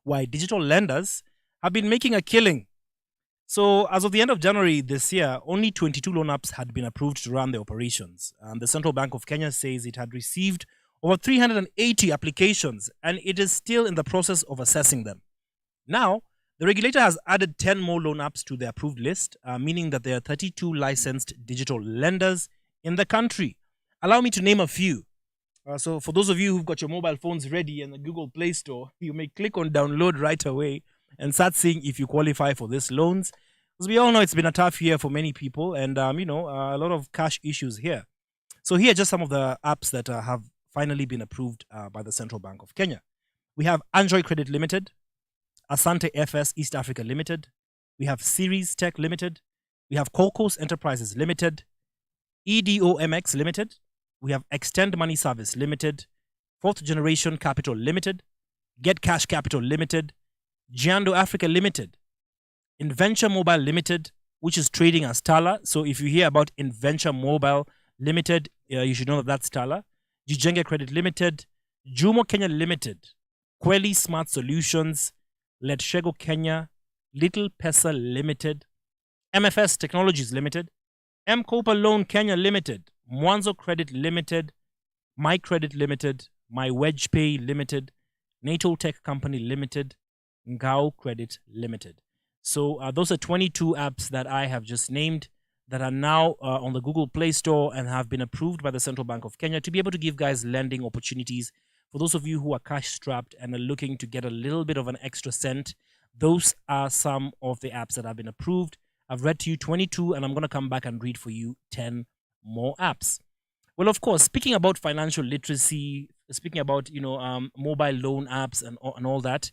why digital lenders have been making a killing. So, as of the end of January this year, only 22 loan apps had been approved to run their operations. The Central Bank of Kenya says it had received over 380 applications and it is still in the process of assessing them. Now, the regulator has added 10 more loan apps to the approved list, meaning that there are 32 licensed digital lenders in the country. Allow me to name a few. So, for those of you who've got your mobile phones ready in the Google Play Store, you may click on download right away and start seeing if you qualify for these loans. Because we all know it's been a tough year for many people and, a lot of cash issues here. So, here are just some of the apps that have finally been approved by the Central Bank of Kenya. We have Android Credit Limited, Asante FS East Africa Limited. We have Series Tech Limited. We have Colcos Enterprises Limited, EDOMX Limited. We have Extend Money Service Limited, Fourth Generation Capital Limited, Get Cash Capital Limited, Giando Africa Limited, Inventure Mobile Limited, which is trading as Tala. So if you hear about Inventure Mobile Limited, you should know that that's Tala. Jijenge Credit Limited, Jumo Kenya Limited, Kweli Smart Solutions, Letshego Kenya, Little Pesa Limited, MFS Technologies Limited, M-Copa Loan Kenya Limited, Mwanzo Credit Limited, My Credit Limited, My Wedge Pay Limited, NATO Tech Company Limited, Ngao Credit Limited. So those are 22 apps that I have just named that are now on the Google Play Store and have been approved by the Central Bank of Kenya to be able to give guys lending opportunities. For those of you who are cash strapped and are looking to get a little bit of an extra cent, those are some of the apps that have been approved. I've read to you 22 and I'm going to come back and read for you 10 more apps. Well, of course, speaking about financial literacy, speaking about mobile loan apps and all that,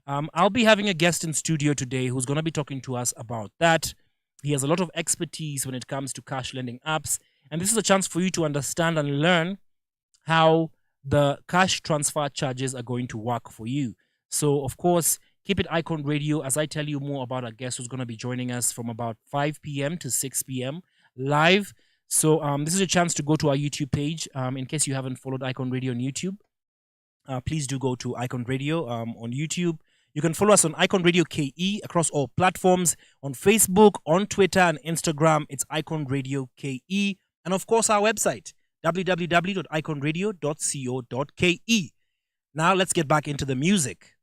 I'll be having a guest in studio today who's going to be talking to us about that. He has a lot of expertise when it comes to cash lending apps, and this is a chance for you to understand and learn how the cash transfer charges are going to work for you. So, of course, keep it Icon Radio as I tell you more about our guest who's going to be joining us from about 5 p.m. to 6 p.m. live. So this is a chance to go to our YouTube page. In case you haven't followed Icon Radio on YouTube, please do go to Icon Radio on YouTube. You can follow us on Icon Radio KE across all platforms, on Facebook, on Twitter, and Instagram. It's Icon Radio KE. And of course, our website, www.iconradio.co.ke. Now let's get back into the music.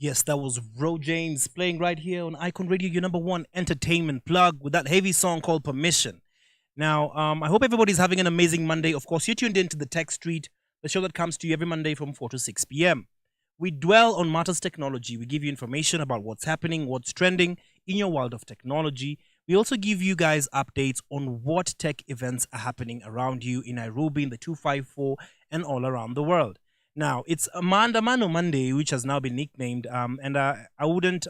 Yes, that was Ro James playing right here on Icon Radio, your number one entertainment plug with that heavy song called Permission. Now, I hope everybody's having an amazing Monday. Of course, you're tuned into the Tech Street, the show that comes to you every Monday from 4 to 6 p.m. We dwell on matters technology. We give you information about what's happening, what's trending in your world of technology. We also give you guys updates on what tech events are happening around you in Nairobi, in the 254, and all around the world. Now, it's a Maandamano Monday, which has now been nicknamed, and I wouldn't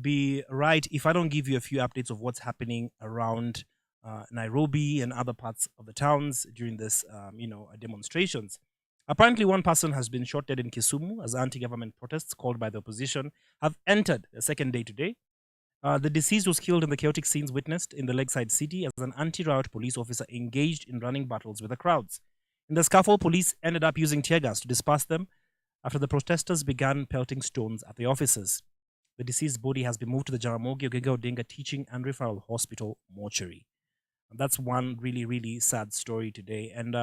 be right if I don't give you a few updates of what's happening around Nairobi and other parts of the towns during this, demonstrations. Apparently, one person has been shot dead in Kisumu as anti-government protests called by the opposition have entered the second day today. The deceased was killed in the chaotic scenes witnessed in the Lakeside City as an anti-riot police officer engaged in running battles with the crowds. In the scuffle, police ended up using tear gas to disperse them after the protesters began pelting stones at the officers. The deceased body has been moved to the Jaramogi Oginga Odinga Teaching and Referral Hospital mortuary. And that's one really, really sad story today. And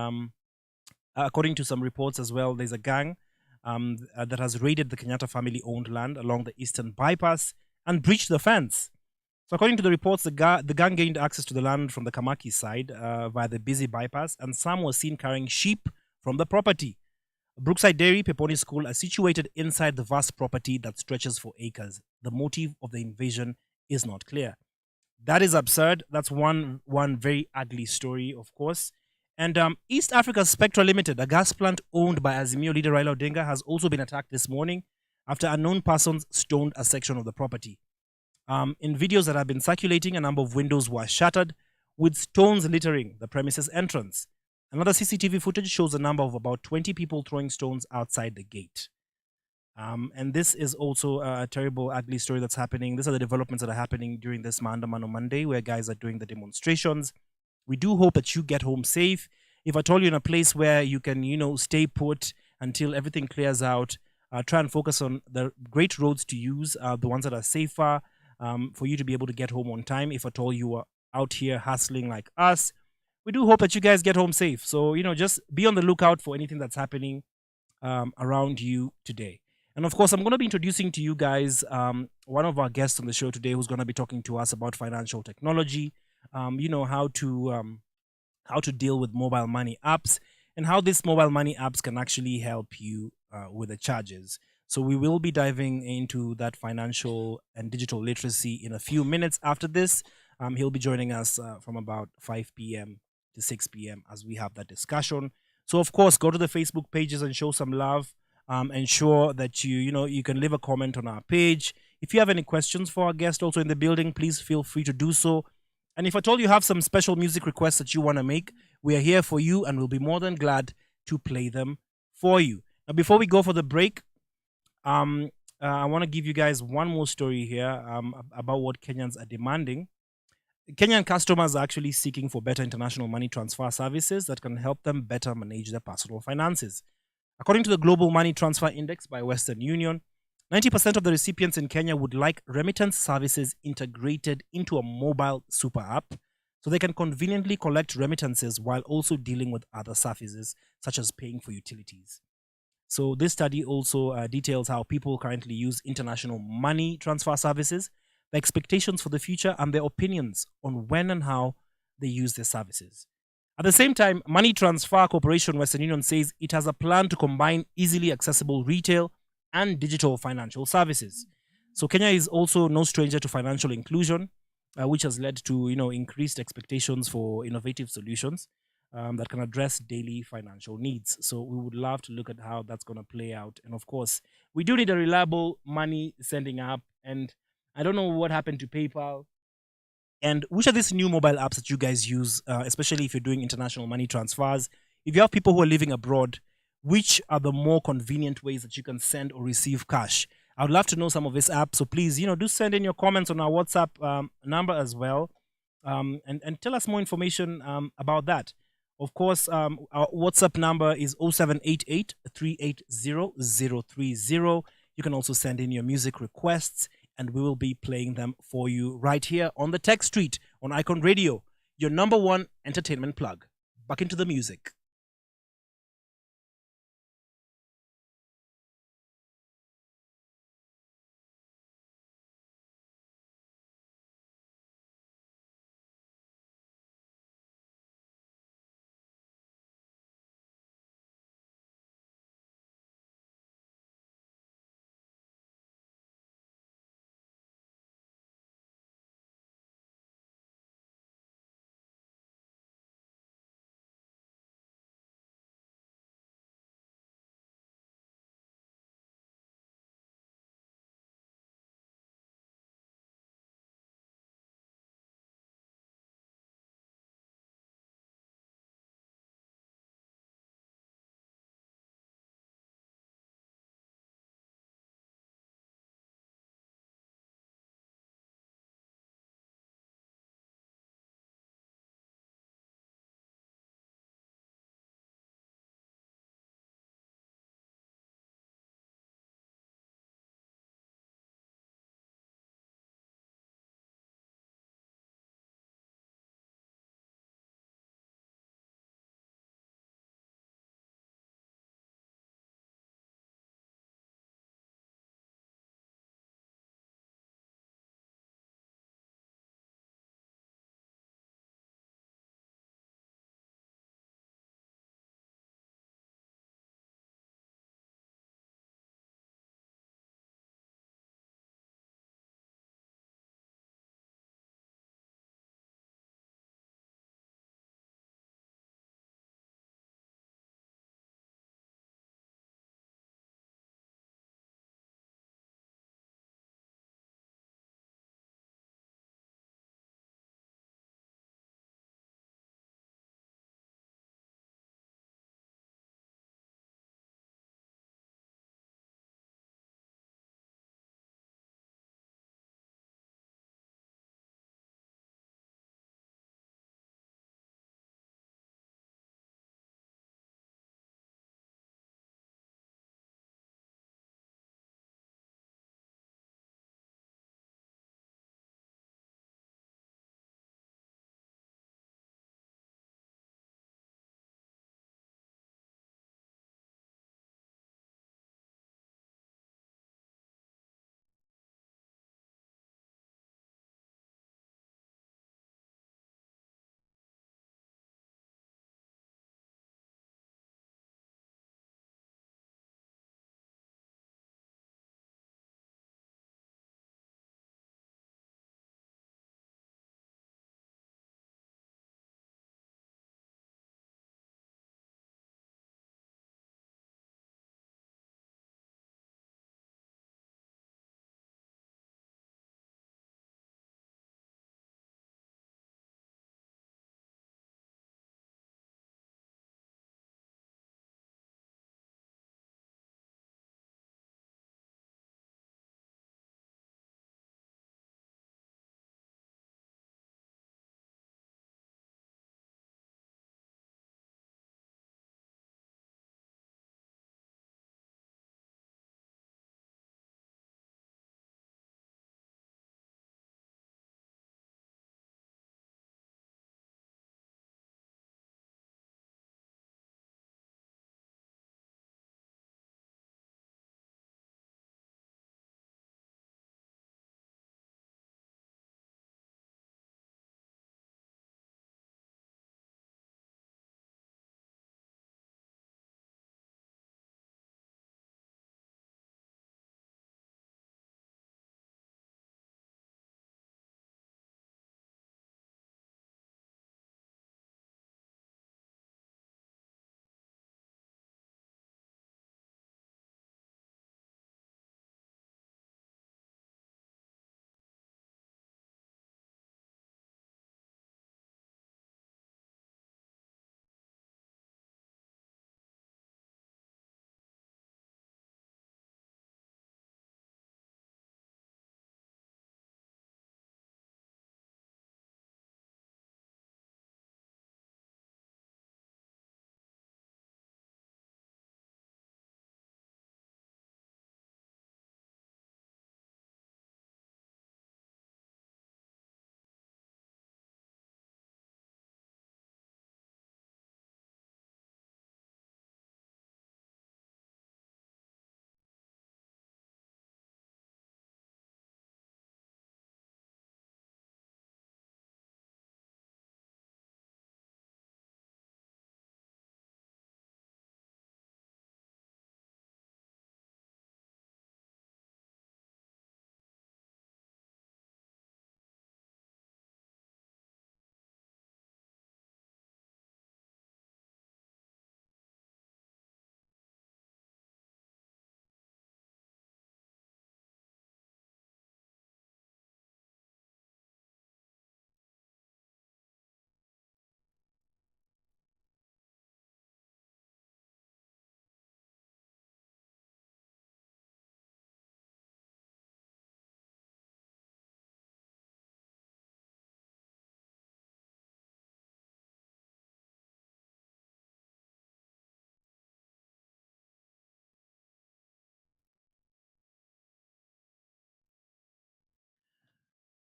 according to some reports as well, there's a gang that has raided the Kenyatta family-owned land along the eastern bypass and breached the fence. So according to the reports, the gang gained access to the land from the Kamaki side via the busy bypass, and some were seen carrying sheep from the property. Brookside Dairy, Peponi School are situated inside the vast property that stretches for acres. The motive of the invasion is not clear. That is absurd. That's one very ugly story, of course. And East Africa Spectra Limited, a gas plant owned by Azimio leader Raila Odinga, has also been attacked this morning after unknown persons stoned a section of the property. In videos that have been circulating, a number of windows were shattered, with stones littering the premises entrance. Another CCTV footage shows a number of about 20 people throwing stones outside the gate. And this is also a terrible, ugly story that's happening. These are the developments that are happening during this Maandamano Monday, where guys are doing the demonstrations. We do hope that you get home safe. If at all you're in a place where you can, stay put until everything clears out, try and focus on the great roads to use, the ones that are safer, for you to be able to get home on time. If at all you are out here hustling like us, we do hope that you guys get home safe. So, just be on the lookout for anything that's happening around you today. And of course, I'm going to be introducing to you guys one of our guests on the show today who's going to be talking to us about financial technology, how to deal with mobile money apps and how these mobile money apps can actually help you with the charges. So we will be diving into that financial and digital literacy in a few minutes after this. He'll be joining us from about 5 p.m. to 6 p.m. as we have that discussion. So of course, go to the Facebook pages and show some love. Ensure that you can leave a comment on our page. If you have any questions for our guest also in the building, please feel free to do so. And if at all you have some special music requests that you want to make, we are here for you and we'll be more than glad to play them for you. Now, before we go for the break, I want to give you guys one more story here about what Kenyans are demanding. Kenyan customers are actually seeking for better international money transfer services that can help them better manage their personal finances. According to the Global Money Transfer Index by Western Union, 90% of the recipients in Kenya would like remittance services integrated into a mobile super app so they can conveniently collect remittances while also dealing with other services such as paying for utilities. So this study also details how people currently use international money transfer services, the expectations for the future, and their opinions on when and how they use their services. At the same time, Money Transfer Corporation Western Union says it has a plan to combine easily accessible retail and digital financial services. So Kenya is also no stranger to financial inclusion, which has led to increased expectations for innovative solutions that can address daily financial needs. So we would love to look at how that's going to play out. And of course, we do need a reliable money sending app. And I don't know what happened to PayPal. And which are these new mobile apps that you guys use, especially if you're doing international money transfers? If you have people who are living abroad, which are the more convenient ways that you can send or receive cash? I would love to know some of these apps. So please, do send in your comments on our WhatsApp number as well, and tell us more information about that. Of course, our WhatsApp number is 0788 380 030. You can also send in your music requests, and we will be playing them for you right here on the Tech Street on Icon Radio, your number one entertainment plug. Back into the music.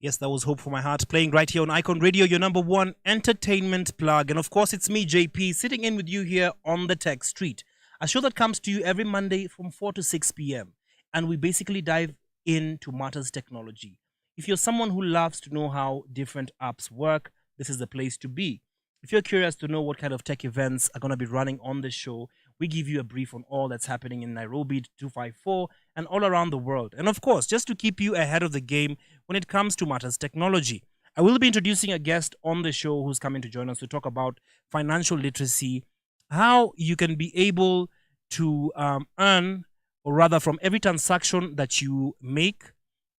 Yes, that was Hope for My Heart, playing right here on Icon Radio, your number one entertainment plug. And of course, it's me, JP, sitting in with you here on the Tech Street, a show that comes to you every Monday from 4 to 6 p.m. And we basically dive into matters technology. If you're someone who loves to know how different apps work, this is the place to be. If you're curious to know what kind of tech events are going to be running on this show, we give you a brief on all that's happening in Nairobi 254 and all around the world. And of course, just to keep you ahead of the game when it comes to matters technology, I will be introducing a guest on the show who's coming to join us to talk about financial literacy, how you can be able to earn, or rather, from every transaction that you make,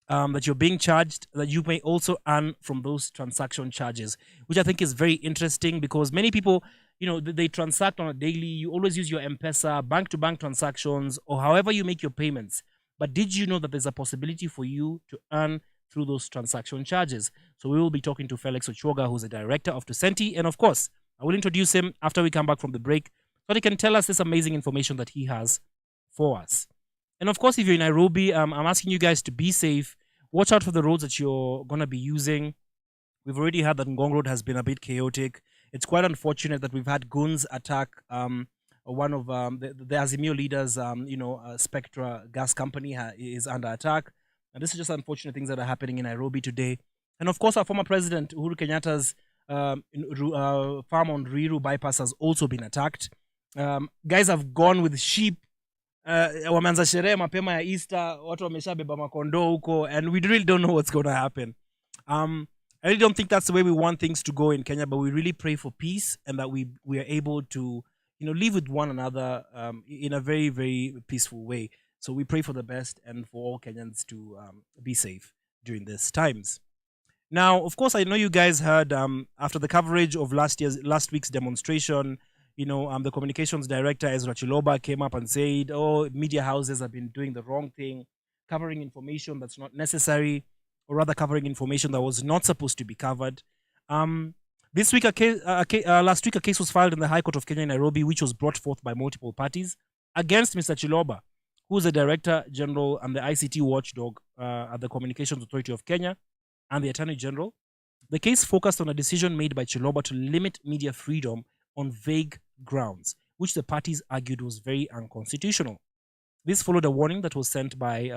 that you're being charged, that you may also earn from those transaction charges, which I think is very interesting because many people, they transact on a daily. You always use your M-Pesa, bank-to-bank transactions, or however you make your payments. But did you know that there's a possibility for you to earn through those transaction charges? So we will be talking to Felix Ochoga, who's the director of Tucenti. And of course, I will introduce him after we come back from the break so that he can tell us this amazing information that he has for us. And of course, if you're in Nairobi, I'm asking you guys to be safe. Watch out for the roads that you're going to be using. We've already heard that Ngong Road has been a bit chaotic. It's quite unfortunate that we've had goons attack one of the Azimio leaders, Spectra Gas Company is under attack. And this is just unfortunate things that are happening in Nairobi today. And of course, our former president, Uhuru Kenyatta's farm on Riru bypass has also been attacked. Guys have gone with sheep. Wameanza sherehe mapema ya Easter, watu wameshabeba makondoo huko, and we really don't know what's going to happen. I really don't think that's the way we want things to go in Kenya, but we really pray for peace and that we are able to, live with one another in a very, very peaceful way. So we pray for the best and for all Kenyans to be safe during these times. Now, of course, I know you guys heard after the coverage of last week's demonstration, the communications director, Ezra Chiloba, came up and said, oh, media houses have been doing the wrong thing, covering information that's not necessary, or rather covering information that was not supposed to be covered. Last week, a case was filed in the High Court of Kenya in Nairobi, which was brought forth by multiple parties against Mr. Chiloba, who is the Director General and the ICT watchdog at the Communications Authority of Kenya, and the Attorney General. The case focused on a decision made by Chiloba to limit media freedom on vague grounds, which the parties argued was very unconstitutional. This followed a warning that was sent by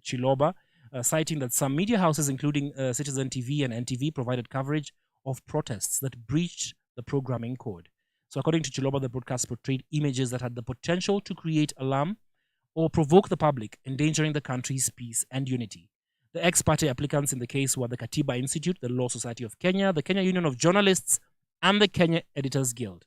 Chiloba, citing that some media houses, including Citizen TV and NTV, provided coverage of protests that breached the programming code. So according to Chiloba, the broadcast portrayed images that had the potential to create alarm or provoke the public, endangering the country's peace and unity. The ex-parte applicants in the case were the Katiba Institute, the Law Society of Kenya, the Kenya Union of Journalists, and the Kenya Editors Guild.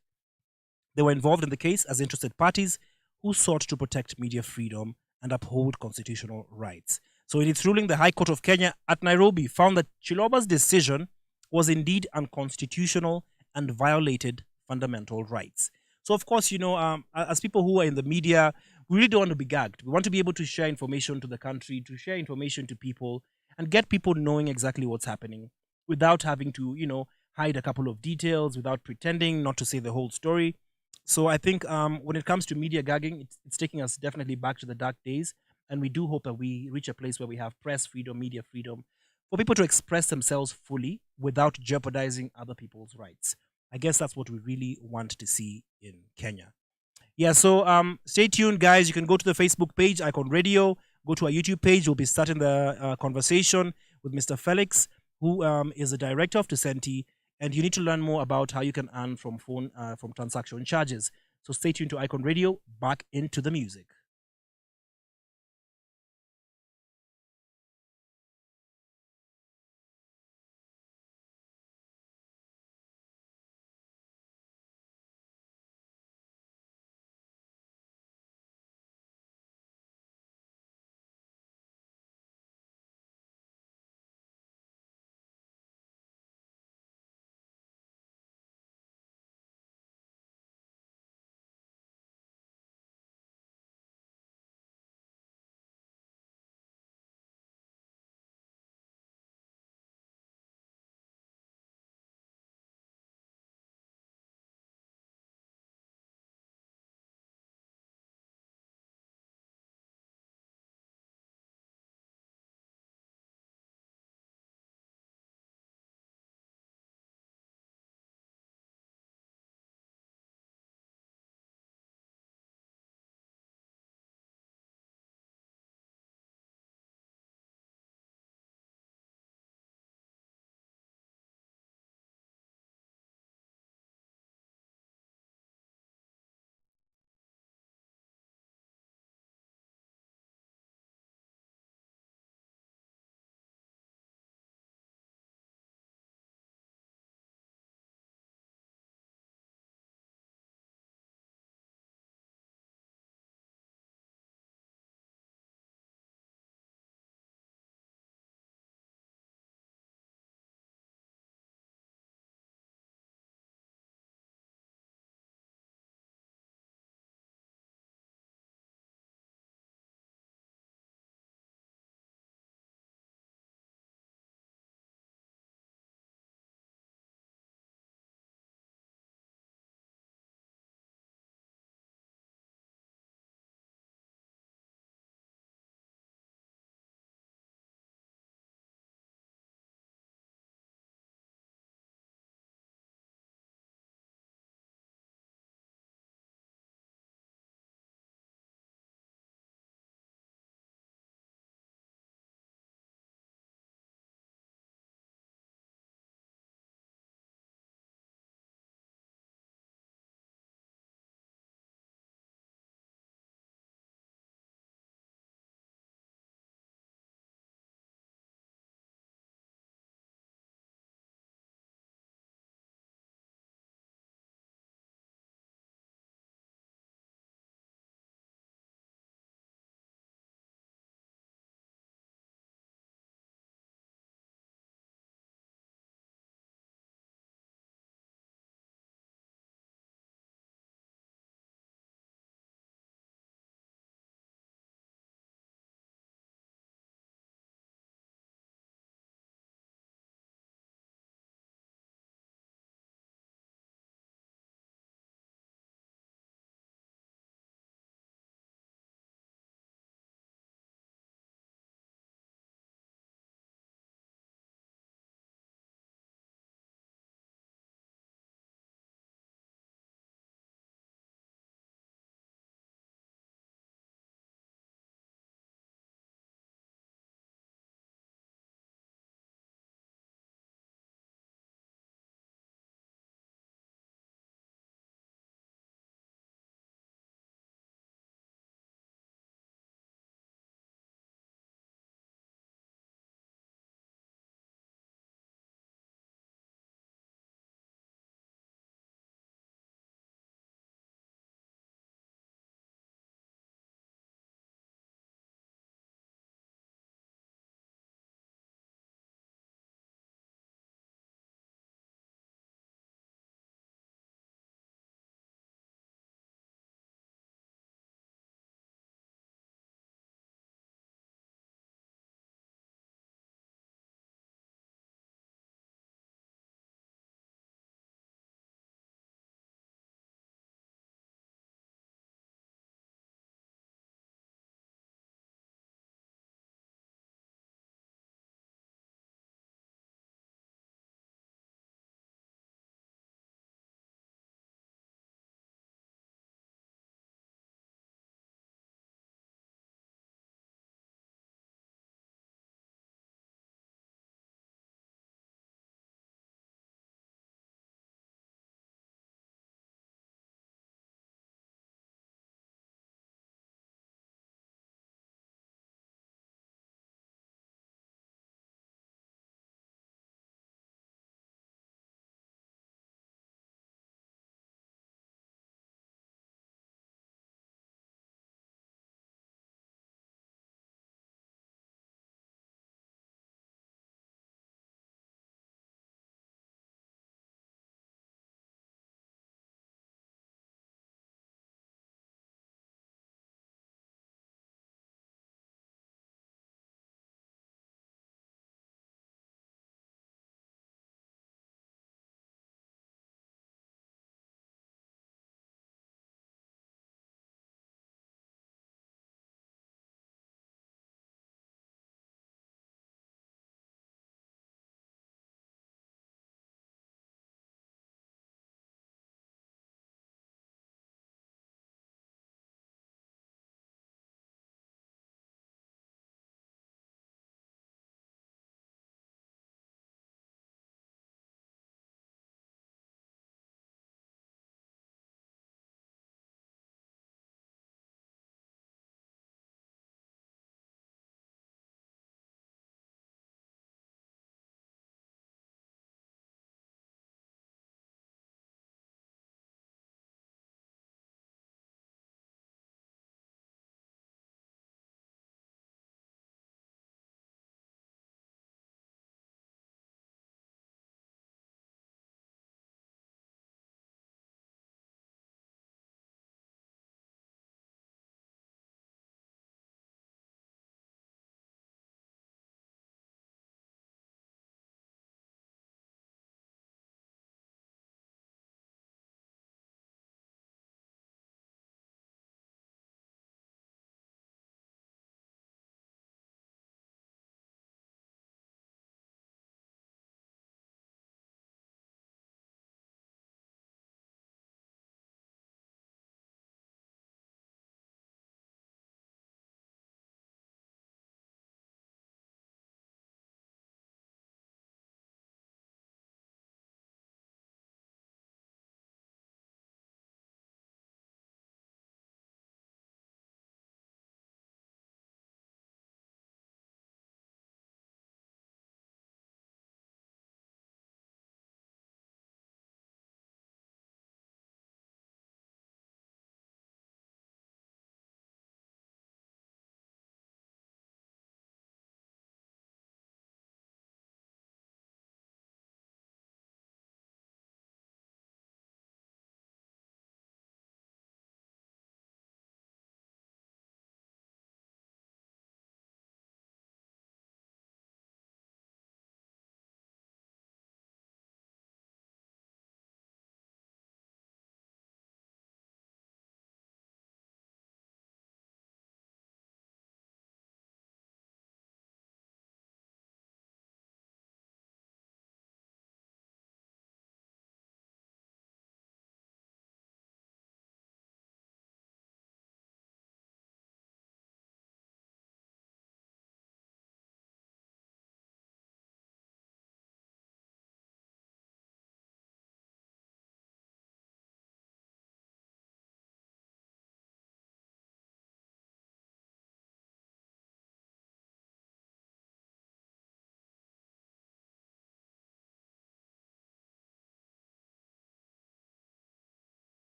They were involved in the case as interested parties who sought to protect media freedom and uphold constitutional rights. So in its ruling, the High Court of Kenya at Nairobi found that Chiloba's decision was indeed unconstitutional and violated fundamental rights. So of course, as people who are in the media, we really don't want to be gagged. We want to be able to share information to the country, to share information to people, and get people knowing exactly what's happening without having to, hide a couple of details, without pretending not to say the whole story. So I think when it comes to media gagging, it's taking us definitely back to the dark days. And we do hope that we reach a place where we have press freedom, media freedom, for people to express themselves fully without jeopardizing other people's rights. I guess that's what we really want to see in Kenya. Yeah, so stay tuned, guys. You can go to the Facebook page, Icon Radio, go to our YouTube page. We'll be starting the conversation with Mr. Felix, who is the director of Tucenti, and you need to learn more about how you can earn from from transaction charges. So stay tuned to Icon Radio. Back into the music.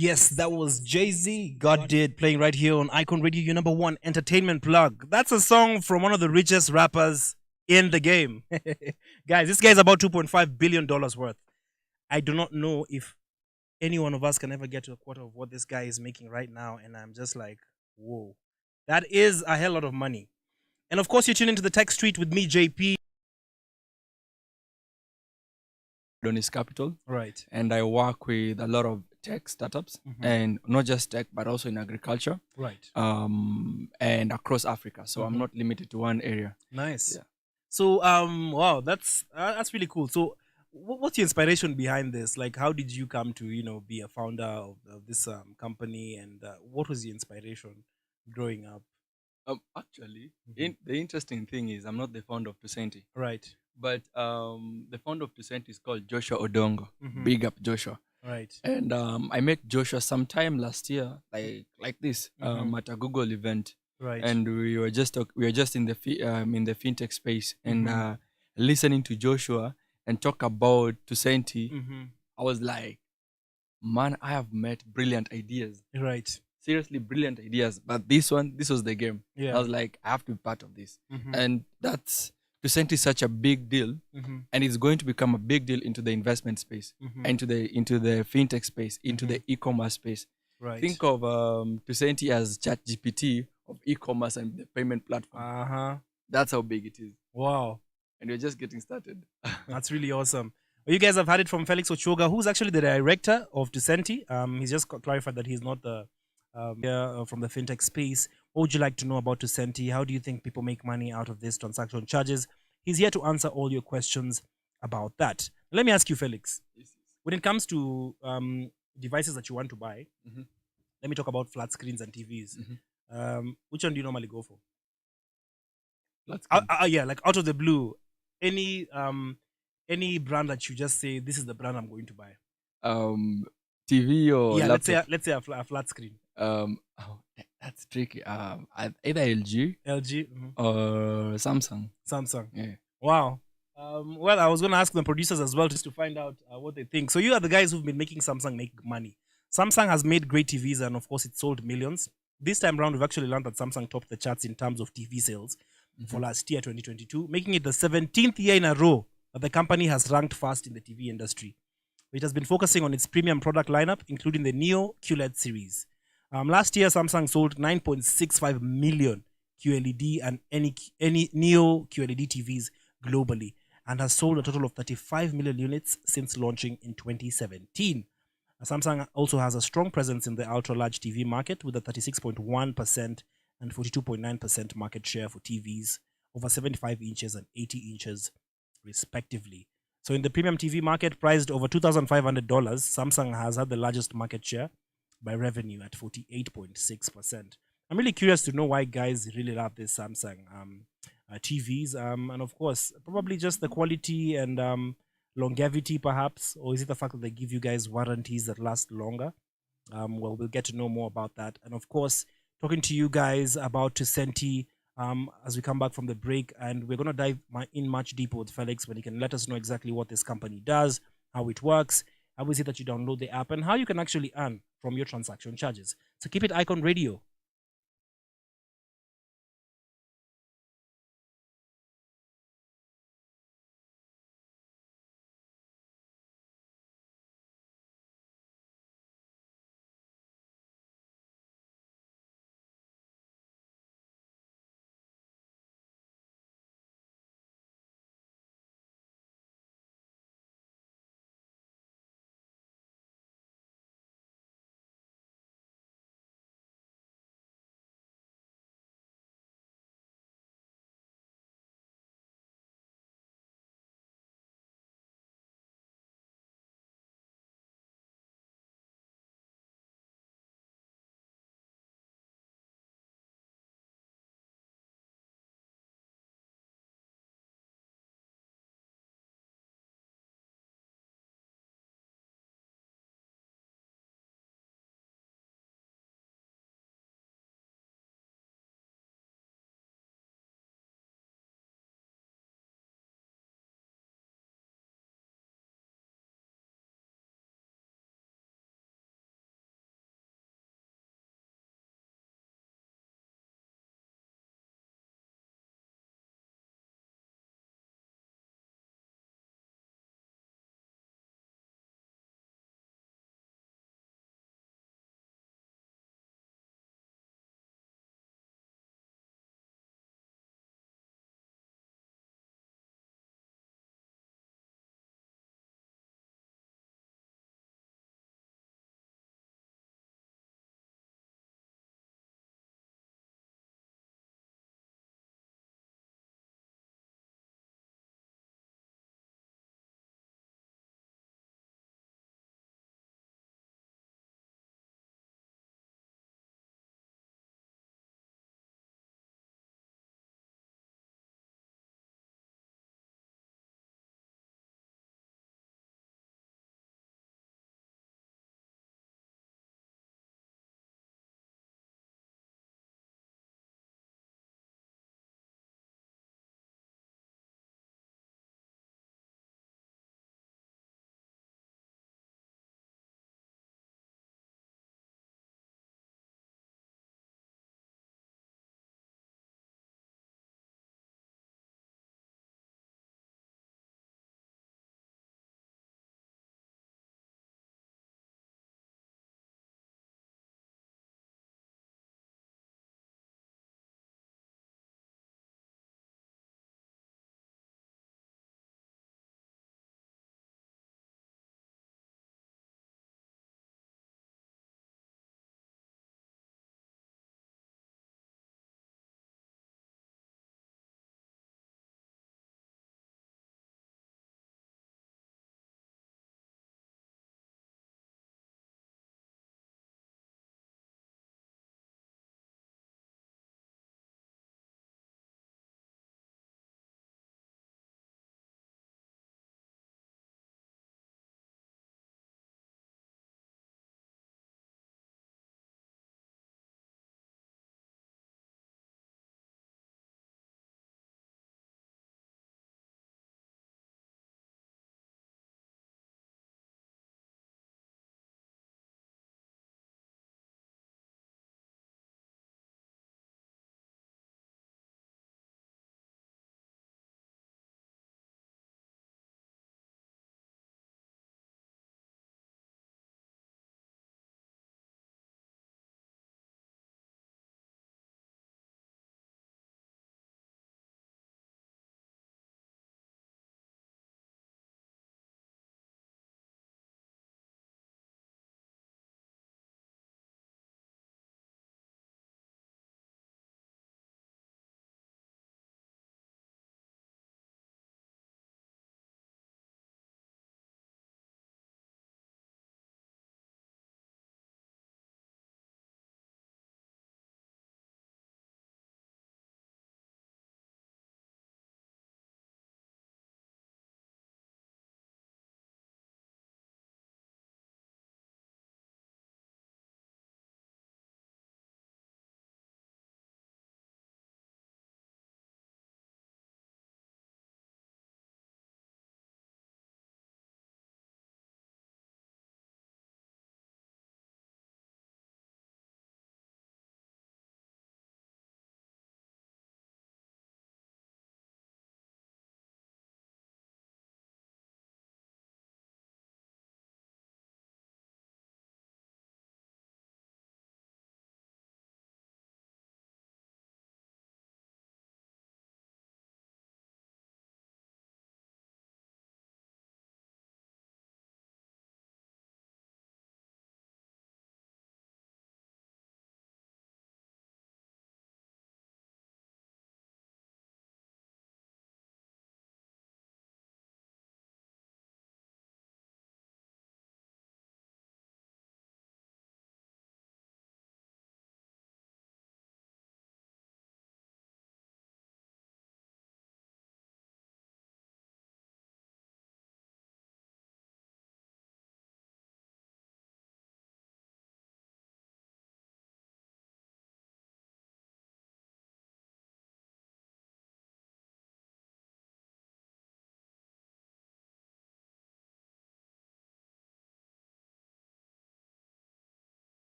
Yes, that was Jay-Z, God Did, playing right here on Icon Radio, your number one entertainment plug. That's a song from one of the richest rappers in the game. Guys, this guy's about $2.5 billion worth. I do not know if any one of us can ever get to a quarter of what this guy is making right now. And I'm just like, whoa, that is a hell lot of money. And of course, you're tuning into the Tech Street with me, JP. Adonis Capital, Right. and I work with a lot of tech startups, and not just tech, but also in agriculture, Right. and across Africa. So I'm not limited to one area. Nice. Yeah. So, wow, that's really cool. So, what's your inspiration behind this? Like, how did you come to be a founder of this company, and what was your inspiration growing up? Actually, the interesting thing is I'm not the founder of Tusenti, Right. but the founder of Tusenti is called Joshua Odongo. Big up Joshua. Right. And I met Joshua sometime last year, like this, at a Google event, Right. and we were just in the fintech space, and listening to Joshua and talk about Tusenti. I was like, man, I have met brilliant ideas. Right. Seriously, brilliant ideas. But this was the game. Yeah. I was like, I have to be part of this, and that's Tusenti is such a big deal, and it's going to become a big deal into the investment space, into the fintech space, into the e-commerce space. Right. Think of Tusenti as chat GPT of e-commerce and the payment platform. That's how big it is. Wow. And we're just getting started. That's really awesome. Well, you guys have heard it from Felix Ochoga, who's actually the director of Tusenti. He's just clarified that he's not the from the fintech space. What would you like to know about Tusenti? How do you think people make money out of this transaction charges? He's here to answer all your questions about that. Let me ask you, Felix. Yes. When it comes to devices that you want to buy, Mhm. let me talk about flat screens and TVs. Which one do you normally go for? Flat screen. Yeah, like out of the blue, any brand that you just say this is the brand I'm going to buy. TV or Yeah, laptop? let's say a flat screen. That's tricky. Either LG LG, or Samsung. Samsung. Yeah. Wow. Well, I was going to ask the producers as well just to find out what they think. So you are the guys who've been making Samsung make money. Samsung has made great TVs, and of course, it sold millions. This time around, we've actually learned that Samsung topped the charts in terms of TV sales for last year, 2022, making it the 17th year in a row that the company has ranked first in the TV industry. It has been focusing on its premium product lineup, including the Neo QLED series. Last year, Samsung sold 9.65 million QLED and any Neo QLED TVs globally, and has sold a total of 35 million units since launching in 2017. Samsung also has a strong presence in the ultra-large TV market with a 36.1% and 42.9% market share for TVs over 75 inches and 80 inches, respectively. So in the premium TV market, priced over $2,500, Samsung has had the largest market share by revenue at 48.6%. I'm really curious to know why guys really love this Samsung TVs, and of course, probably just the quality and longevity, perhaps, or is it the fact that they give you guys warranties that last longer? Well, we'll get to know more about that, and of course, talking to you guys about Tusenti as we come back from the break, and we're going to dive in much deeper with Felix when he can let us know exactly what this company does, how it works, how is it that you download the app, and how you can actually earn from your transaction charges. So keep it Icon Radio.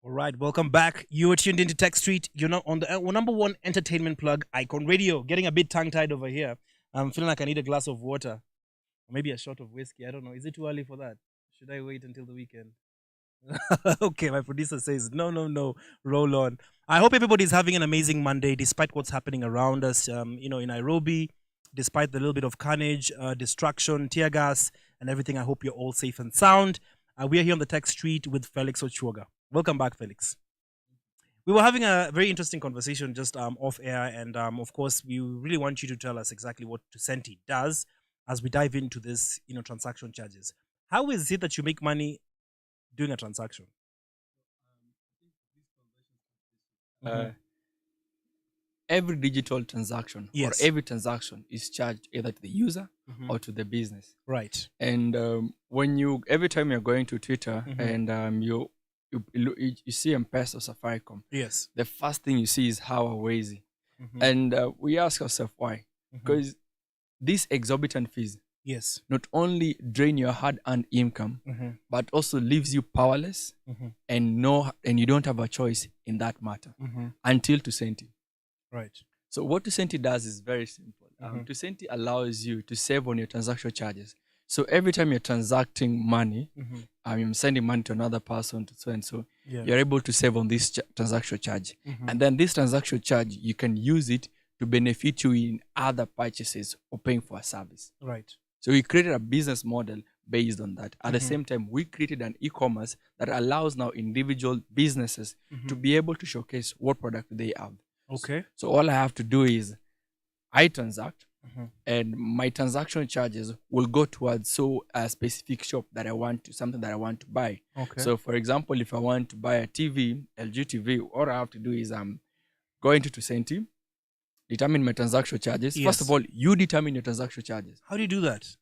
All right, welcome back. You are tuned into Tech Street. You're not on the number one entertainment plug, Icon Radio. Getting a bit tongue-tied over here. I'm feeling like I need a glass of water. Or maybe a shot of whiskey. I don't know. Is it too early for that? Should I wait until the weekend? Okay, my producer says, no, no, no. Roll on. I hope everybody's having an amazing Monday despite what's happening around us, in Nairobi, despite the little bit of carnage, destruction, tear gas, and everything. I hope you're all safe and sound. We are here on the Tech Street with Felix Ochuoga. Welcome back, Felix. We were having a very interesting conversation just off air, and of course, we really want you to tell us exactly what Tucenti does as we dive into this, transaction charges. How is it that you make money doing a transaction? Every digital transaction or Yes. every transaction is charged either to the user Mhm. or to the business. Right. And every time you're going to Twitter Mhm. and you see M-Pesa or Safaricom, Yes. the first thing you see is how Wazy. Mhm. And we ask ourselves why. Mhm. Because these exorbitant fees Yes. not only drain your hard-earned income, Mhm. but also leaves you powerless Mhm. and you don't have a choice in that matter Mhm. until Tucenti. Right. So what Tucenti does is very simple. Mhm. Tucenti allows you to save on your transaction charges. So every time you're transacting money, Mhm. you're sending money to another person to so and so, Yeah. you're able to save on this transaction charge. Mhm. And then this transaction charge, you can use it to benefit you in other purchases or paying for a service. Right. So we created a business model based on that. At the Mhm. same time, we created an e-commerce that allows now individual businesses to Mhm. be able to showcase what product they have. Okay. So all I have to do is I transact, Mhm. and my transaction charges will go towards a specific shop that I want to, something that I want to buy. Okay. So for example, if I want to buy a TV, LG TV, all I have to do is go into Tucenti, determine my transaction charges. Yes. First of all, you determine your transaction charges. How do you do that?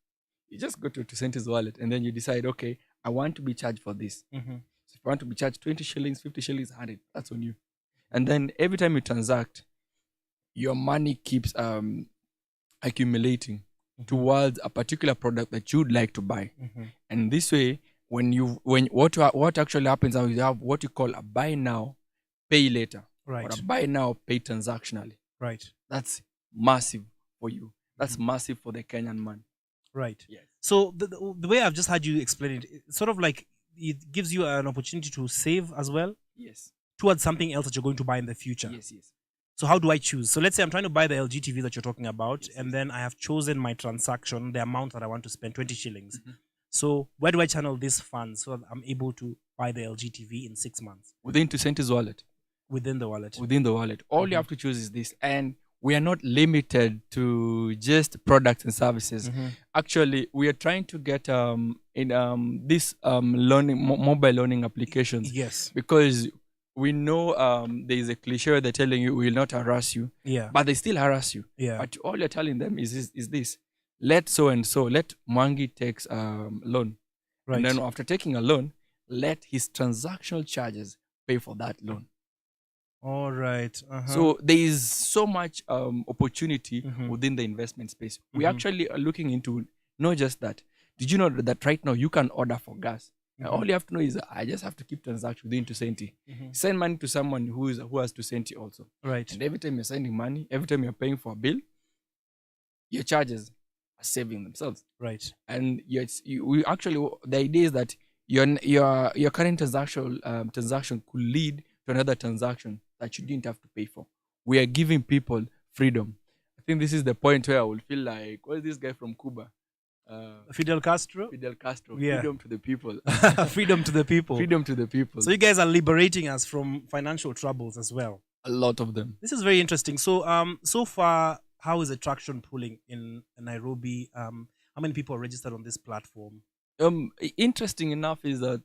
You just go to Tucenti's wallet and then you decide, okay, I want to be charged for this. Mhm. So if you want to be charged 20 shillings, 50 shillings, 100, that's on you. And then every time you transact, your money keeps accumulating towards a particular product that you'd like to buy. Mhm. And this way, what actually happens is you have what you call a buy now, pay later, or Right. a buy now, pay transactionally. Right. That's massive for you. That's massive for the Kenyan man. Right. Yes. So the way I've just had you explain it, it's sort of like it gives you an opportunity to save as well Yes. towards something else that you're going to buy in the future. Yes. Yes. So how do I choose? So let's say I'm trying to buy the LG TV that you're talking about, and then I have chosen my transaction, the amount that I want to spend, 20 shillings. So where do I channel this fund so that I'm able to buy the LG TV in 6 months Within Tucenti's wallet. within the wallet? Within the wallet. All you have to choose is this. And we are not limited to just products and services. Actually, we are trying to get in this learning mobile learning applications. Yes. Because we know there is a cliche they're telling you we will not harass you, Yeah. but they still harass you. Yeah. But all you're telling them is this: let so and so, let Mwangi takes loan, Right. and then after taking a loan, let his transactional charges pay for that loan. All right. So there is so much opportunity Mhm. within the investment space. We actually are looking into not just that. Did you know that right now you can order for gas? And all you have to know is I just have to keep transaction within Tucenti. Send money to someone who has Tucenti also. Right. And every time you're sending money, every time you're paying for a bill, your charges are saving themselves. Right. And the idea is that your current transaction could lead to another transaction that you didn't have to pay for. We are giving people freedom. I think this is the point where I will feel like, what is this guy from Cuba? Fidel Castro? Fidel Castro. Yeah. Freedom to the people. Freedom to the people. Freedom to the people. So you guys are liberating us from financial troubles as well. A lot of them. This is very interesting. So so far, how is the traction pulling in Nairobi? How many people are registered on this platform? Interesting enough is that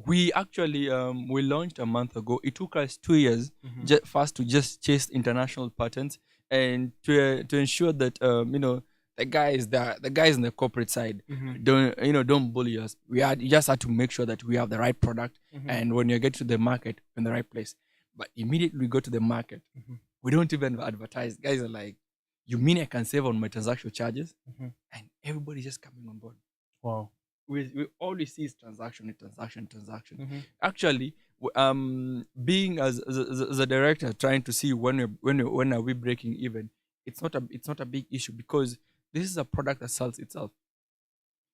we actually we launched a month ago. It took us 2 years first to just chase international patents and to ensure that the guys in the corporate side don't bully us. You just had to make sure that we have the right product, and when you get to the market, in the right place. But immediately we go to the market, we don't even advertise. Guys are like, "You mean I can save on my transaction charges?" And everybody's just coming on board. Wow. we always see is transaction. Mm-hmm. Actually, being as a director, trying to see when are we breaking even, it's not a big issue because this is a product that sells itself.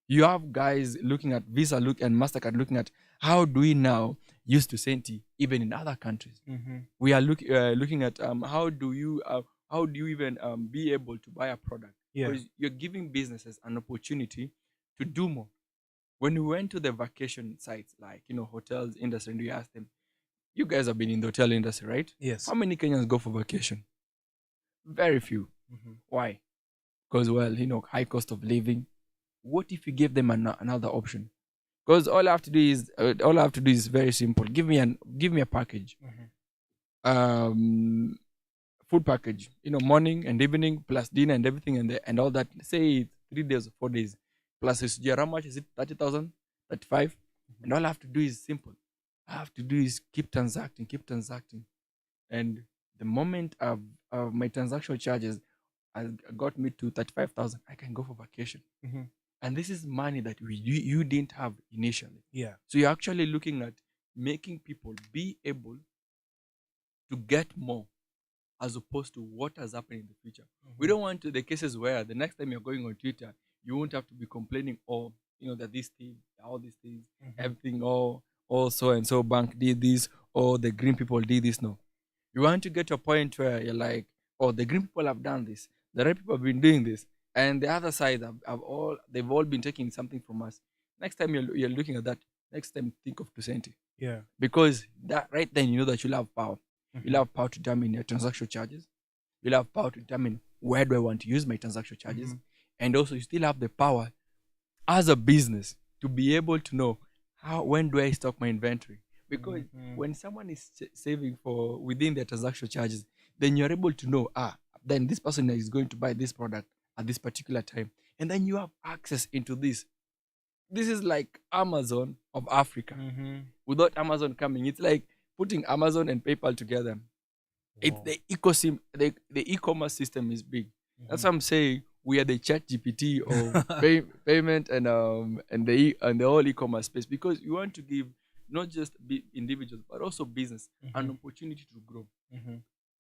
You have guys looking at Visa look and Mastercard looking at how do we now use to Senti even in other countries. Mm-hmm. We are looking at how do you even be able to buy a product, Yeah. because you're giving businesses an opportunity to do more. When we went to the vacation sites like hotels industry, and we asked them, you guys have been in the hotel industry, right? Yes. How many Kenyans go for vacation? Very few. Mm-hmm. Why? Because high cost of living. What if you give them another option? Because all I have to do is very simple. Give me a package. Mm-hmm. Food package, morning and evening plus dinner and everything, and all that. Say 3 days or 4 days plus it's how much is it? 30,000, 35. And all I have to do is simple. I have to do is keep transacting, and the moment my transaction charges has got me to 35,000, I can go for vacation. Mm-hmm. And this is money that you didn't have initially. Yeah. So you're actually looking at making people be able to get more, as opposed to what has happened in the future. Mm-hmm. We don't want to the cases where the next time you're going on Twitter, you won't have to be complaining, that this thing, all these things, Mm-hmm. everything, all so and so bank did this, or the green people did this. No. You want to get to a point where you're like, oh, the green people have done this, the red people have been doing this, and the other side they've all been taking something from us. Next time you're looking at that, next time think of Tusenti. Yeah. Because that right then, that you'll have power. Mm-hmm. You'll have power to determine your transaction charges. You'll have power to determine where do I want to use my transaction charges. Mm-hmm. And also you still have the power as a business to be able to know when do I stock my inventory. Because when someone is saving for within their transaction charges, then you're able to know, then this person is going to buy this product at this particular time. And then you have access into this. This is like Amazon of Africa. Mm-hmm. Without Amazon coming, it's like putting Amazon and PayPal together. It's the ecosystem. The e-commerce system is big. That's what I'm saying. We are the chat GPT of payment and the whole e-commerce space, because you want to give not just individuals but also business an opportunity to grow.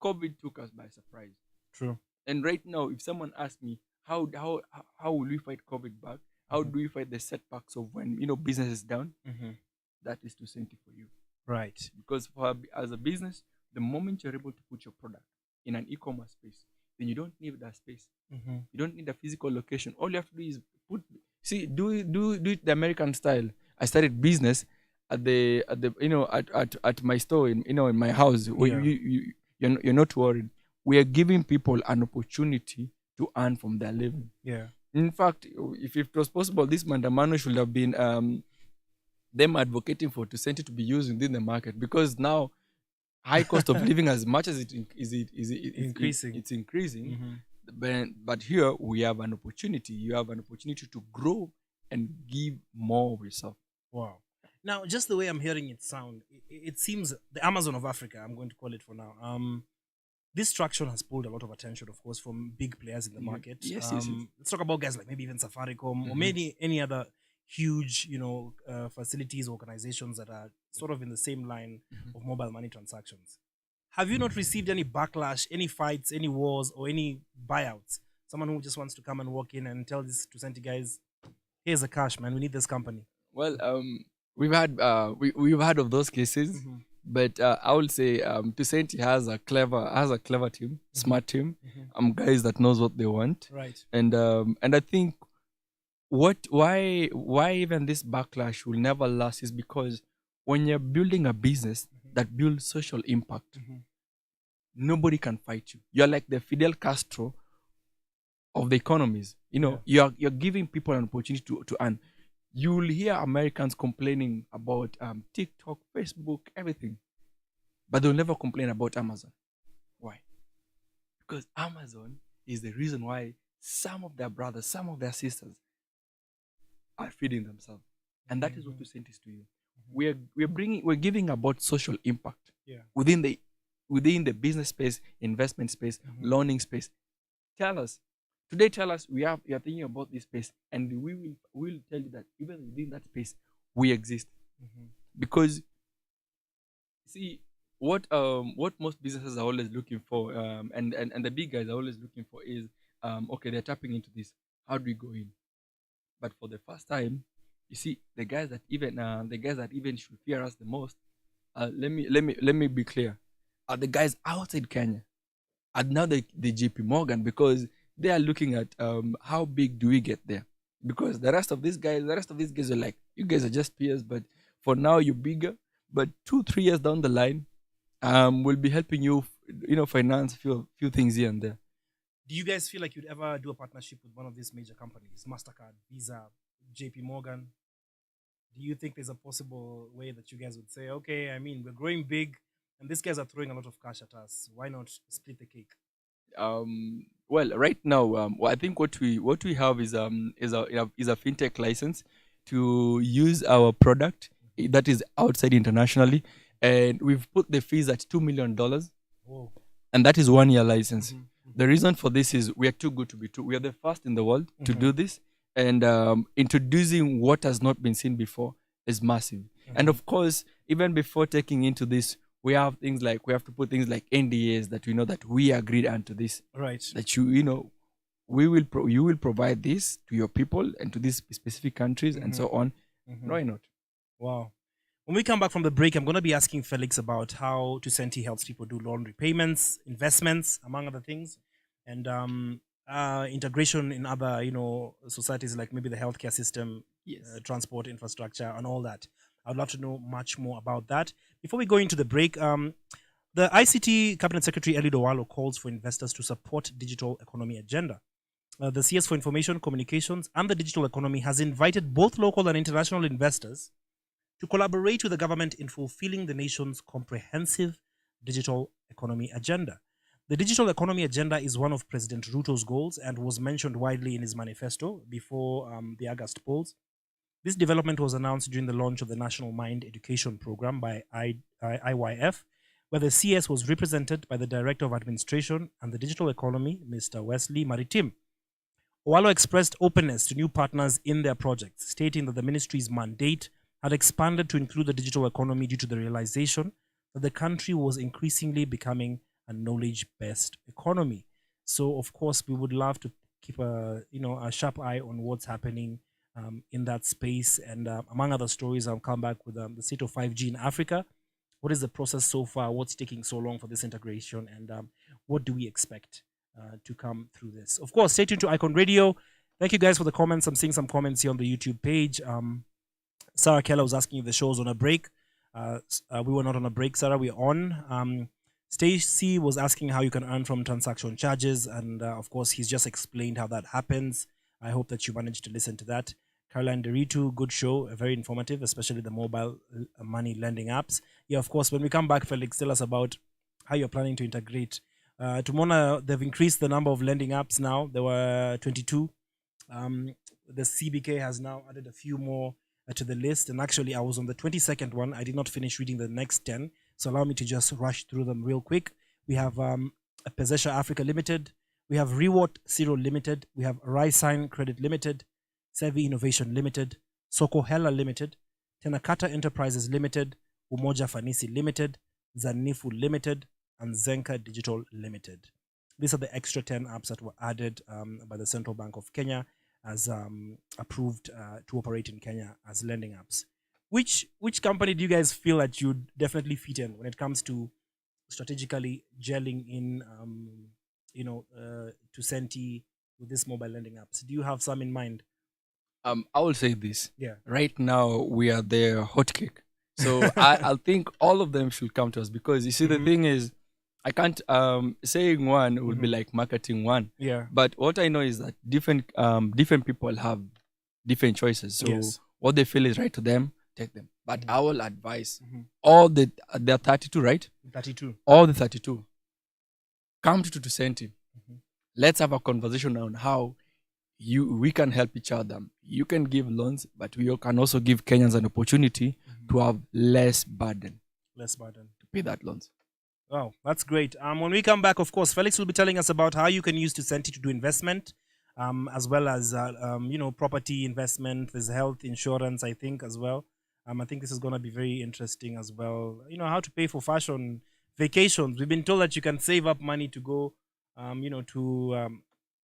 COVID took us by surprise. True. And right now, if someone asks me how will we fight COVID back? How do we fight the setbacks of when business is down? That is to send it for you. Right. Because as a business, the moment you're able to put your product in an e-commerce space, then you don't need that space. You don't need a physical location. All you have to do is do it the American style. I started business at my store in my house. Where you're not worried. We are giving people an opportunity to earn from their living. Yeah. In fact, if it was possible, this mandamano should have been them advocating for Tusenti to be used within the market, because now high cost of living, as much as it's increasing. It's increasing. But here we have an opportunity. You have an opportunity to grow and give more of yourself. Wow. Now, just the way I'm hearing it sound, it seems the Amazon of Africa, I'm going to call it for now. This traction has pulled a lot of attention, of course, from big players in the market. Yes. Let's talk about guys like maybe even Safaricom or maybe any other huge, facilities, organizations that are sort of in the same line of mobile money transactions. Have you not received any backlash, any fights, any wars, or any buyouts? Someone who just wants to come and walk in and tell this Tusenti guys, here's the cash, man. We need this company. Well, we've had of those cases, but I would say Tusenti has a clever team, smart team, guys that knows what they want, right? And I think why even this backlash will never last is because when you're building a business that builds social impact, nobody can fight you. You're like the Fidel Castro of the economies. You're giving people an opportunity to earn. You'll hear Americans complaining about TikTok, Facebook, everything, but they'll never complain about Amazon. Why? Because Amazon is the reason why some of their brothers, some of their sisters are feeding themselves, and that is what we sent is to you. We're giving about social impact within the business space, investment space, loaning space. Tell us, Today, tell us we are thinking about this space, and we will tell you that even within that space, we exist. Because see what most businesses are always looking for, and the big guys are always looking for is okay, they're tapping into this. How do we go in? But for the first time, you see the guys that even should fear us the most. Let me be clear. Are the guys outside Kenya, and now the JP Morgan, because they are looking at how big do we get there? Because the rest of these guys are like, you guys are just peers, but for now you're bigger. But 2 3 years down the line, we'll be helping you, finance few things here and there. Do you guys feel like you'd ever do a partnership with one of these major companies, Mastercard, Visa, JP Morgan? Do you think there's a possible way that you guys would say, okay, I mean, we're growing big and these guys are throwing a lot of cash at us. Why not split the cake? Well, right now, I think what we have is a fintech license to use our product that is outside internationally, and we've put the fees at $2 million, Whoa. and that is 1 year license. Mhm. The reason for this is we are too good to be true. We are the first in the world to do this, and introducing what has not been seen before is massive. And of course, even before taking into this, we have to put things like NDAs that we know that we agreed onto this. Right. That you will provide this to your people and to these specific countries and so on. Why not? Wow. When we come back from the break, I'm going to be asking Felix about how Tusenti helps people do loan repayments, investments, among other things, and integration in other, societies like maybe the healthcare system, Yes. transport infrastructure, and all that. I'd love to know much more about that. Before we go into the break, the ICT Cabinet Secretary Eli Dowalo calls for investors to support digital economy agenda. The CS for Information Communications and the Digital Economy has invited both local and international investors to collaborate with the government in fulfilling the nation's comprehensive digital economy agenda. The digital economy agenda is one of President Ruto's goals and was mentioned widely in his manifesto before the August polls. This development was announced during the launch of the National Mind Education Program by IYF, where the CS was represented by the Director of Administration and the Digital Economy, Mr. Wesley Maritim. Owalo expressed openness to new partners in their projects, stating that the ministry's mandate had expanded to include the digital economy due to the realization that the country was increasingly becoming a knowledge-based economy. So, of course, we would love to keep a sharp eye on what's happening in that space. And among other stories, I'll come back with the state of 5G in Africa. What is the process so far? What's taking so long for this integration? And what do we expect to come through this? Of course, stay tuned to Icon Radio. Thank you guys for the comments. I'm seeing some comments here on the YouTube page. Sarah Keller was asking if the show's on a break. We were not on a break, Sarah. We're on. Stacy was asking how you can earn from transaction charges. And of course, he's just explained how that happens. I hope that you managed to listen to that. Caroline Deritu, good show, very informative, especially the mobile money lending apps. Yeah, of course, when we come back, Felix, tell us about how you're planning to integrate. Tumona, they've increased the number of lending apps now. There were 22. The CBK has now added a few more to the list. And actually, I was on the 22nd one. I did not finish reading the next 10. So allow me to just rush through them real quick. We have Pesesha Africa Limited. We have Reward Zero Limited. We have Raisign Credit Limited. Sevi Innovation Limited. Soko Hela Limited. Tenakata Enterprises Limited. Umoja Fanisi Limited. Zanifu Limited. And Zenka Digital Limited. These are the extra 10 apps that were added by the Central Bank of Kenya as approved to operate in Kenya as lending apps. Which company do you guys feel that you'd definitely fit in when it comes to strategically gelling in, to Senti with this mobile lending apps? Do you have some in mind? I will say this. Yeah. Right now, we are their hotcake. So I think all of them should come to us, because you see, the thing is, I can't saying one would be like marketing one. Yeah. But what I know is that different people have different choices. So Yes. what they feel is right to them, take them. But I will advise all they're 32, right? 32. All the 32 come to Tusenti. Let's have a conversation on how we can help each other. You can give loans, but we can also give Kenyans an opportunity to have less burden to pay that loans. Wow, that's great. When we come back, of course, Felix will be telling us about how you can use Tusenti to do investment, as well as property investment. There's health insurance, I think, as well. I think this is going to be very interesting as well. How to pay for fashion vacations. We've been told that you can save up money to go, to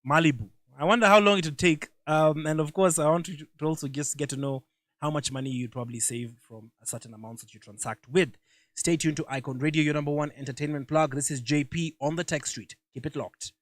Malibu. I wonder how long it would take. And of course, I want to also just get to know how much money you'd probably save from a certain amounts that you transact with. Stay tuned to Icon Radio, your number one entertainment plug. This is JP on the Tech Street. Keep it locked.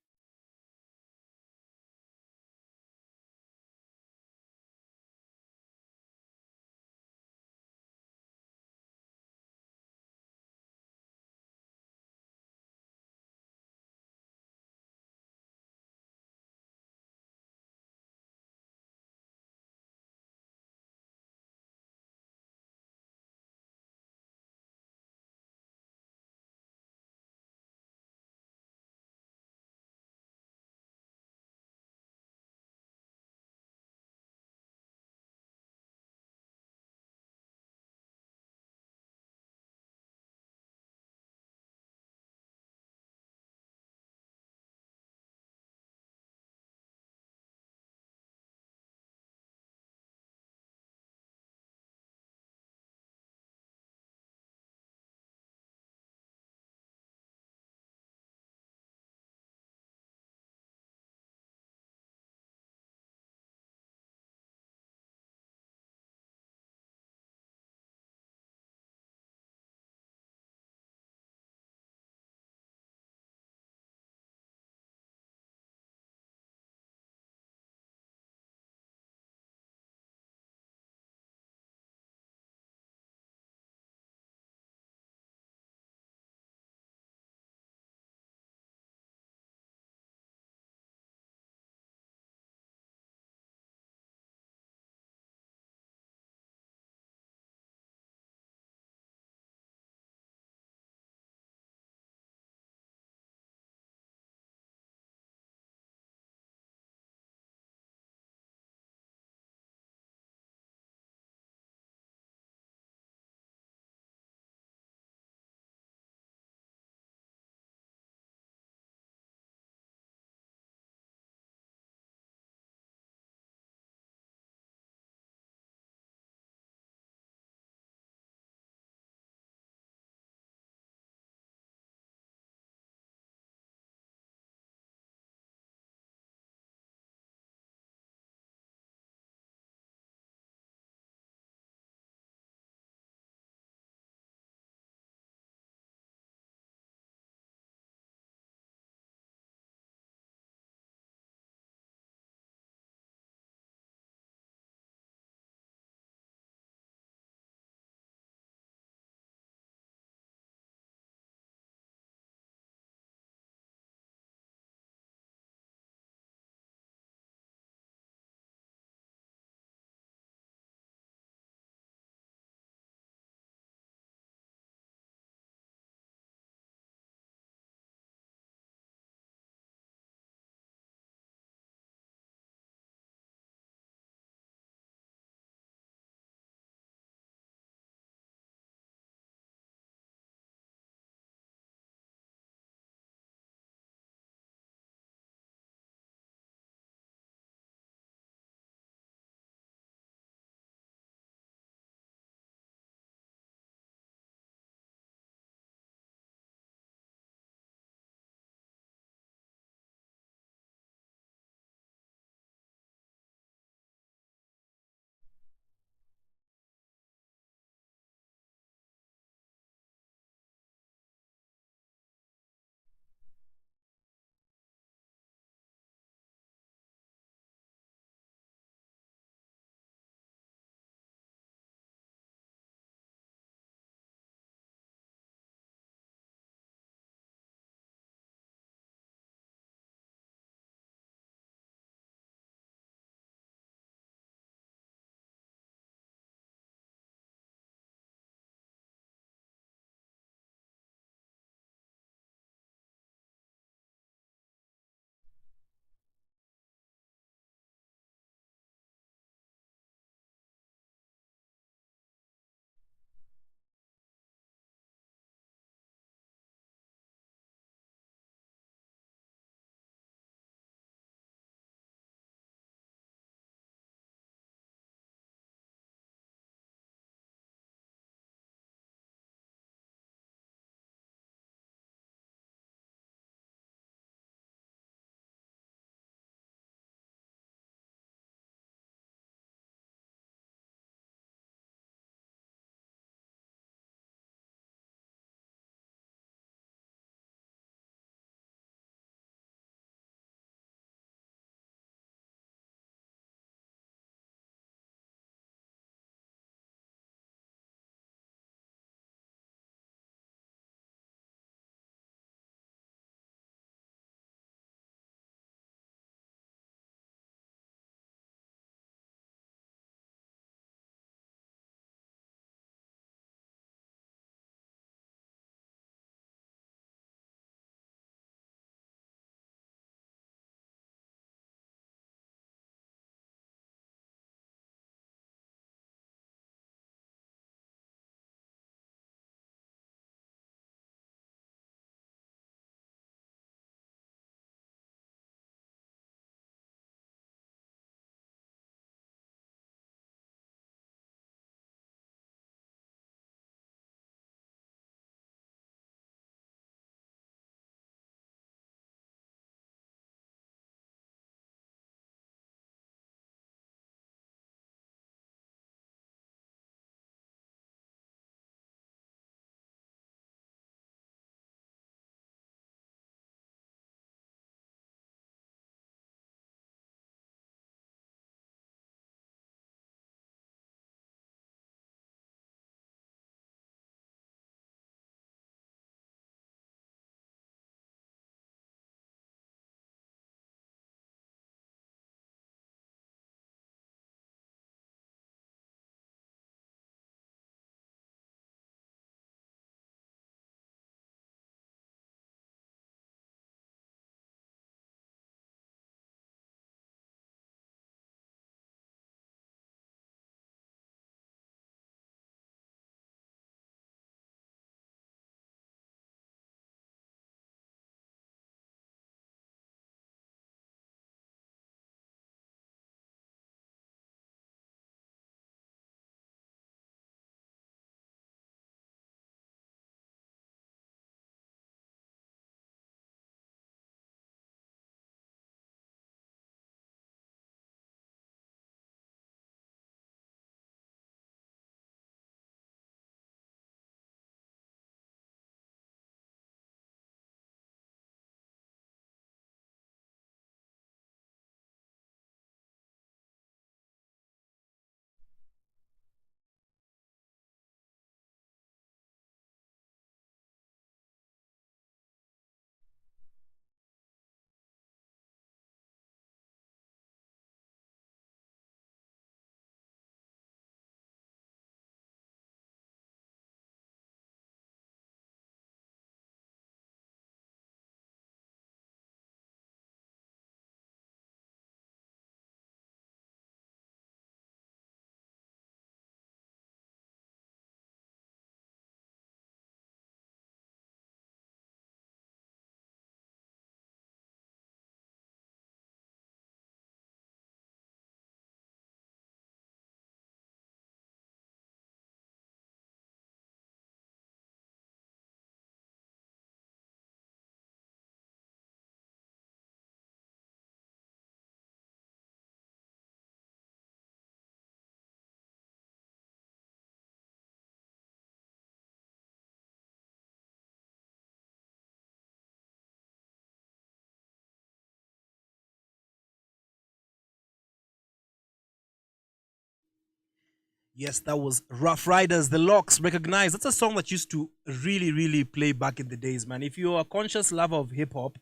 Yes, that was Rough Riders, The Locks, Recognize. That's a song that used to really, really play back in the days, man. If you're a conscious lover of hip hop,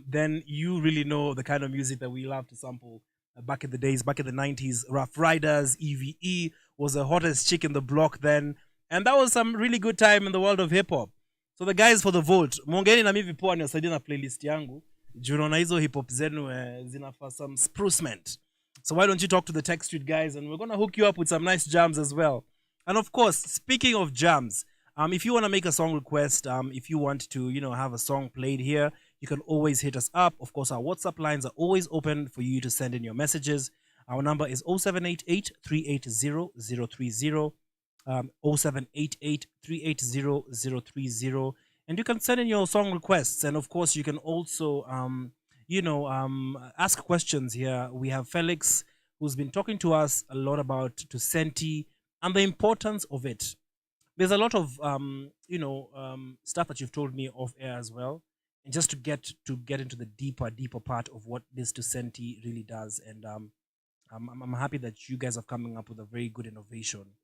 then you really know the kind of music that we love to sample back in the days, back in the 90s. Rough Riders, EVE was the hottest chick in the block then. And that was some really good time in the world of hip hop. So the guys for the vote, mwongeni na mimi poa niwasaidie na playlist yangu. Juu naona hizo hip hop zenu zinafaa some sprucement. So why don't you talk to the Tech Street guys, and we're gonna hook you up with some nice jams as well. And of course, speaking of jams, if you want to make a song request, if you want to, have a song played here, you can always hit us up. Of course, our WhatsApp lines are always open for you to send in your messages. Our number is 0788 380 0788 380 and you can send in your song requests. And of course, you can also ask questions here. We have Felix, who's been talking to us a lot about Tusenti and the importance of it. There's a lot of stuff that you've told me off air as well, and just to get into the deeper part of what this Tusenti really does. And I'm happy that you guys are coming up with a very good innovation.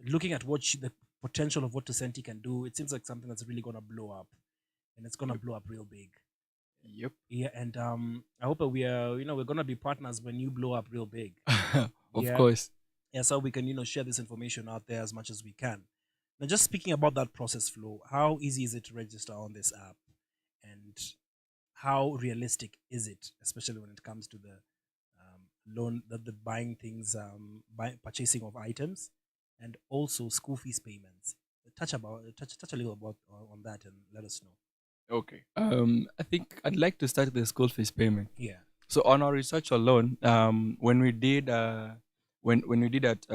Looking at the potential of what Tusenti can do, it seems like something that's really gonna blow up, and it's gonna blow up real big. Yep. Yeah, and I hope that we're gonna be partners when you blow up real big. Of Yeah. course. Yeah, so we can share this information out there as much as we can. Now, just speaking about that process flow, how easy is it to register on this app, and how realistic is it, especially when it comes to the loan, the buying things, purchasing of items, and also school fees payments? Touch a little about on that and let us know. Okay. I think I'd like to start with the school fees payment. Yeah. So on our research alone, when we did when we did that,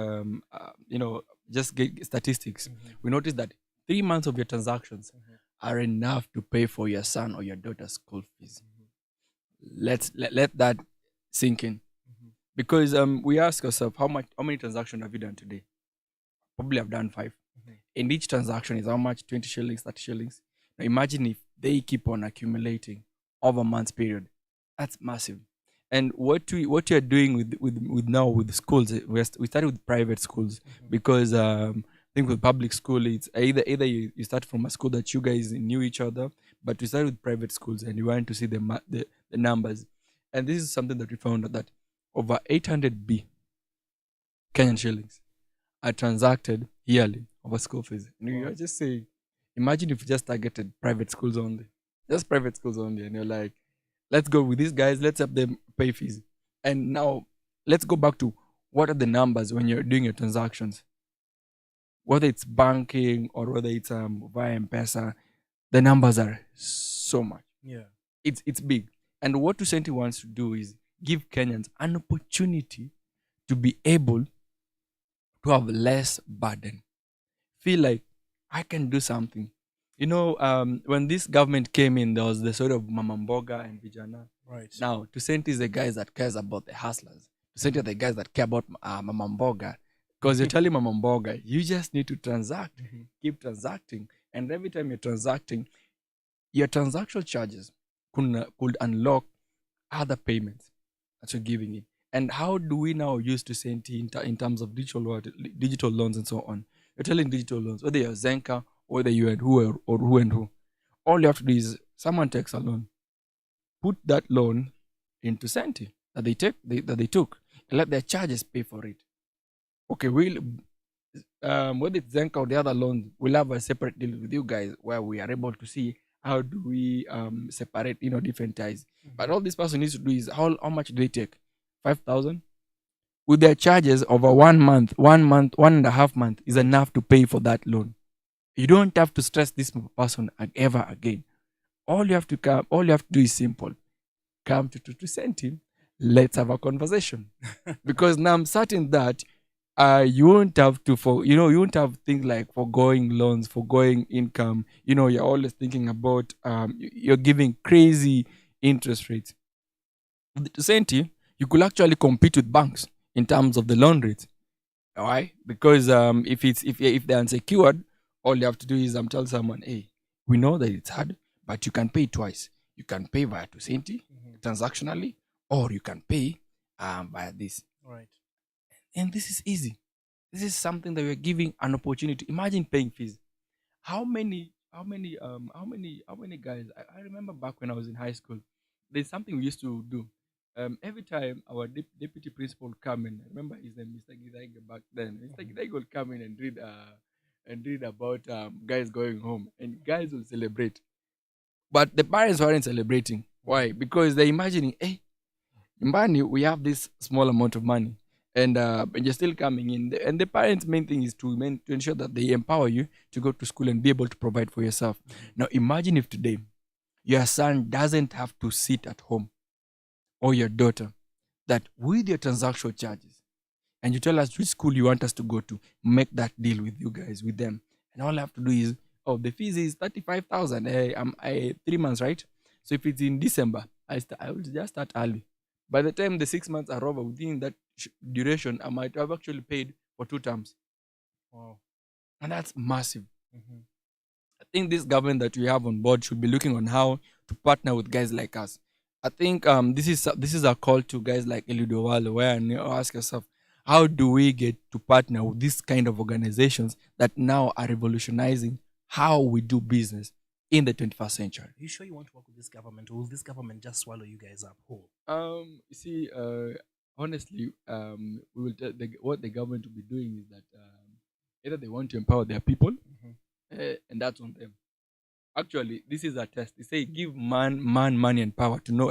just get statistics, we noticed that 3 months of your transactions are enough to pay for your son or your daughter's school fees. Let that sink in, because we ask ourselves how many transactions have you done today? Probably have done 5. And each transaction is how much? 20 shillings, 30 shillings. Now imagine if they keep on accumulating over a month's period. That's massive. And what you're doing with now with schools, we started with private schools, because I think with public school it's either you start from a school that you guys knew each other, but we started with private schools and you want to see the numbers. And this is something that we found out, that over 800 Kenyan shillings are transacted yearly over school fees. And you're just saying, imagine if you just targeted private schools only, just private schools only, and you're like, let's go with these guys, let's help them pay fees. And now let's go back to what are the numbers when you're doing your transactions, whether it's banking or whether it's via M-Pesa, the numbers are so much. Yeah. It's big. And what Tusenti wants to do is give Kenyans an opportunity to be able to have less burden. Feel like I can do something. When this government came in, there was the sort of Mama Mboga and Vijana. Right. Now, Tusenti is the guys that cares about the hustlers. Tusenti are the guys that care about Mama Mboga. Because you're telling Mama Mboga, you just need to transact. Keep transacting. And every time you're transacting, your transactional charges could unlock other payments that you're giving it. And how do we now use Tusenti in terms of digital loans and so on? You're telling digital loans, whether you're Zenka, whether you and who or who and who. All you have to do is someone takes a loan, put that loan into Tusenti that they took, and let their charges pay for it. Okay, whether it's Zenka or the other loans, we'll have a separate deal with you guys where we are able to see how do we separate different ties. But all this person needs to do is how much do they take? 5,000? With their charges over 1 month, 1.5 months is enough to pay for that loan. You don't have to stress this person ever again. All you have to do is simple. Come to Tusenti, let's have a conversation. Because now I'm certain that you won't have you won't have things like foregoing loans, foregoing income. You're always thinking about you're giving crazy interest rates. With Tusenti, you could actually compete with banks in terms of the loan rates. Why? Because if they're unsecured, all you have to do is tell someone, hey, we know that it's hard, but you can pay twice. You can pay via Tusenti transactionally, or you can pay via this. Right. And this is easy. This is something that we're giving an opportunity. Imagine paying fees. How many guys? I remember back when I was in high school, there's something we used to do. Every time our deputy principal would come in, I remember his name, Mr. Gidaiga back then. Mr. Gidaiga would come in and read about guys going home, and guys will celebrate. But the parents weren't celebrating. Why? Because they're imagining, hey, money, we have this small amount of money, and you're still coming in. And the parents' main thing is to ensure that they empower you to go to school and be able to provide for yourself. Now, imagine if today your son doesn't have to sit at home, or your daughter, that with your transaction charges, and you tell us which school you want us to go to, make that deal with you guys, with them. And all I have to do is, oh, the fees is 35,000. I'm 3 months, right? So if it's in December, I will just start early. By the time the 6 months are over, within that duration, I might have actually paid for 2 terms. Wow. And that's massive. Mm-hmm. I think this government that we have on board should be looking on how to partner with guys like us. I think this is a call to guys like Eliud Wale, where you ask yourself, how do we get to partner with this kind of organizations that now are revolutionizing how we do business in the 21st century? Are you sure you want to work with this government, or will this government just swallow you guys up whole? You see, honestly, we will tell what the government will be doing is that either they want to empower their people, and that's on them. Actually, this is a test. They say give man, money, and power to know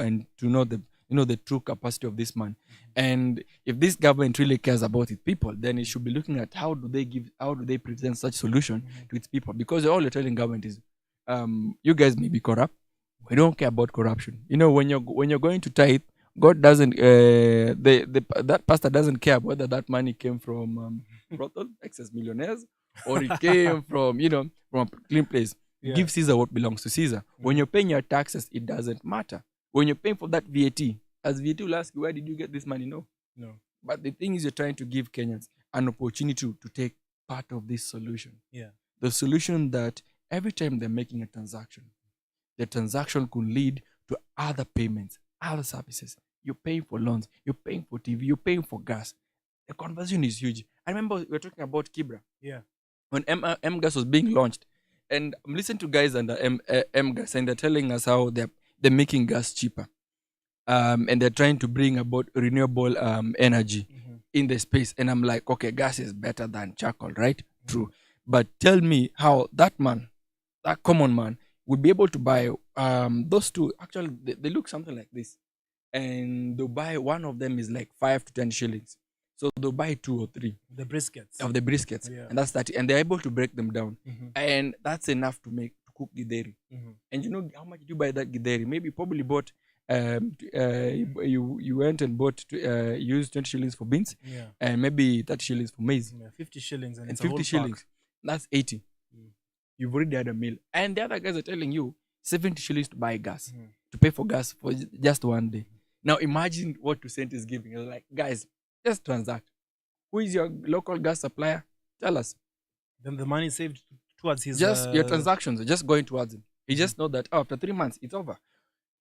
the true capacity of this man. And if this government really cares about its people, then it should be looking at how do they present such solution to its people. Because all you're telling government is, you guys may be corrupt. We don't care about corruption. When you're going to tithe, God doesn't. That pastor doesn't care whether that money came from brothel, excess millionaires, or it came from a clean place. Yeah. Give Caesar what belongs to Caesar. When you're paying your taxes, it doesn't matter. When you're paying for that VAT, as VAT will ask you, where did you get this money? No. But the thing is, you're trying to give Kenyans an opportunity to take part of this solution. Yeah. The solution that every time they're making a transaction, the transaction could lead to other payments, other services. You're paying for loans, you're paying for TV, you're paying for gas. The conversion is huge. I remember we were talking about Kibra. Yeah. When M-Gas was being launched, and I'm listening to guys under M-Gas, and they're telling us how they're making gas cheaper. And they're trying to bring about renewable energy in the space. And I'm like, okay, gas is better than charcoal, right? True. But tell me how that common man, would be able to buy those two. Actually, they look something like this. And they'll buy, one of them is like 5 to 10 shillings. So they'll buy 2 or 3 The briskets. of the briskets, Yeah. and that's 30, and they're able to break them down, and that's enough to cook githeri. And you know how much did you buy that githeri? Maybe you probably bought you went and bought used 20 shillings for beans, Yeah. and maybe 30 shillings for maize, 50 shillings and and it's 50 a whole shillings. pack. That's 80. You've already had a meal, and the other guys are telling you 70 shillings to buy gas, to pay for gas for just one day. Now imagine what Tucent is giving. It's like, guys, just transact. Who is your local gas supplier? Tell us. Then the money saved towards his Just your transactions are just going towards him. He just know that after 3 months it's over.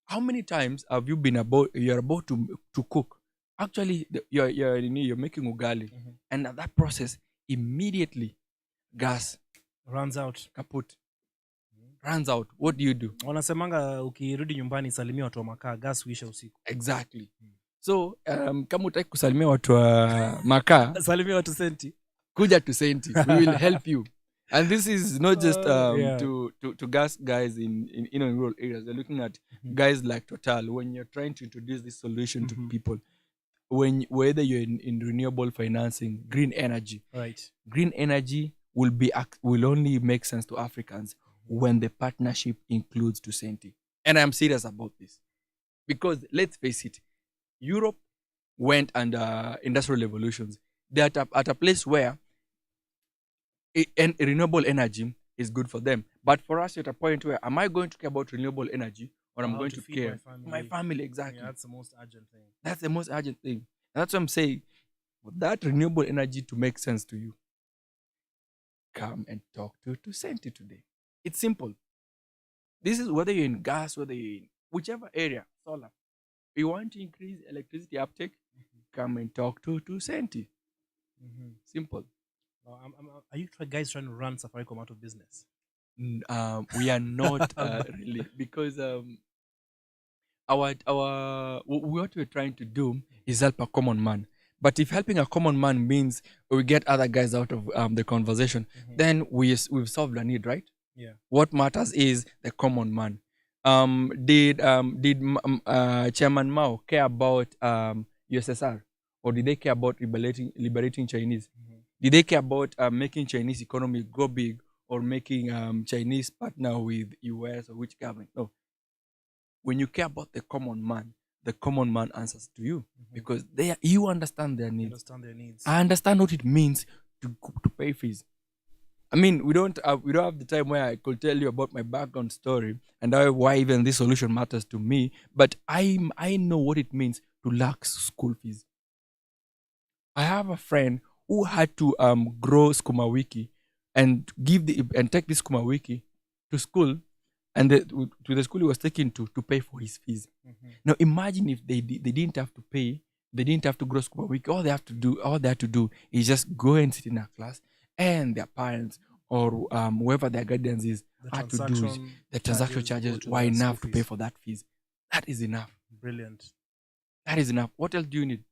How many times have you been you're about to cook? Actually, you're making ugali, and at that process, immediately gas runs out. kaput runs out. What do you do? Wanasemanga ukirudi nyumbani salimia watu wa makaa, gas huisha usiku. Exactly. So kama utaki kusalimia watu wa makaa, Salimia watu senti. kuja to Senti. We will help you. And this is not just Yeah. to gas guys in rural areas. They're looking at guys like Total. When you're trying to introduce this solution to people, whether you're in renewable financing, green energy, Right. green energy will only make sense to Africans when the partnership includes Tucenti. And I'm serious about this, because let's face it, Europe went under industrial revolutions. They're at a place where renewable energy is good for them. But for us, at a point where, am I going to care about renewable energy, or I'm going to feed care my my family? Exactly. Yeah, that's the most urgent thing. That's the most urgent thing. And that's what I'm saying. For that renewable energy to make sense to you, come and talk to Tucenti today. It's simple. This is whether you're in gas, whether you're in whichever area, solar. You want to increase electricity uptake, come and talk to Tucenti. Simple. Are you guys trying to run Safaricom out of business? We are not really, because what we're trying to do is help a common man. But if helping a common man means we get other guys out of the conversation, then we've solved a need, right? Yeah. What matters is the common man. Did Chairman Mao care about USSR, or did they care about liberating Chinese? Did they care about making Chinese economy go big, or making Chinese partner with US or which government? No. When you care about the common man answers to you, because you understand their You needs. understand their needs. I understand what it means to pay fees. I mean, we don't have the time where I could tell you about my background story and why even this solution matters to me. But I know what it means to lack school fees. I have a friend who had to grow Skumawiki and take this Skumawiki to school, and to the school he was taken to pay for his fees. Now imagine if they didn't have to pay, they didn't have to grow Skumawiki. All they have to do is just go and sit in a class, and their parents or whoever their guardians is had to do is the transaction charges were enough to pay for that fees. That is enough. Brilliant. That is enough. What else do you need?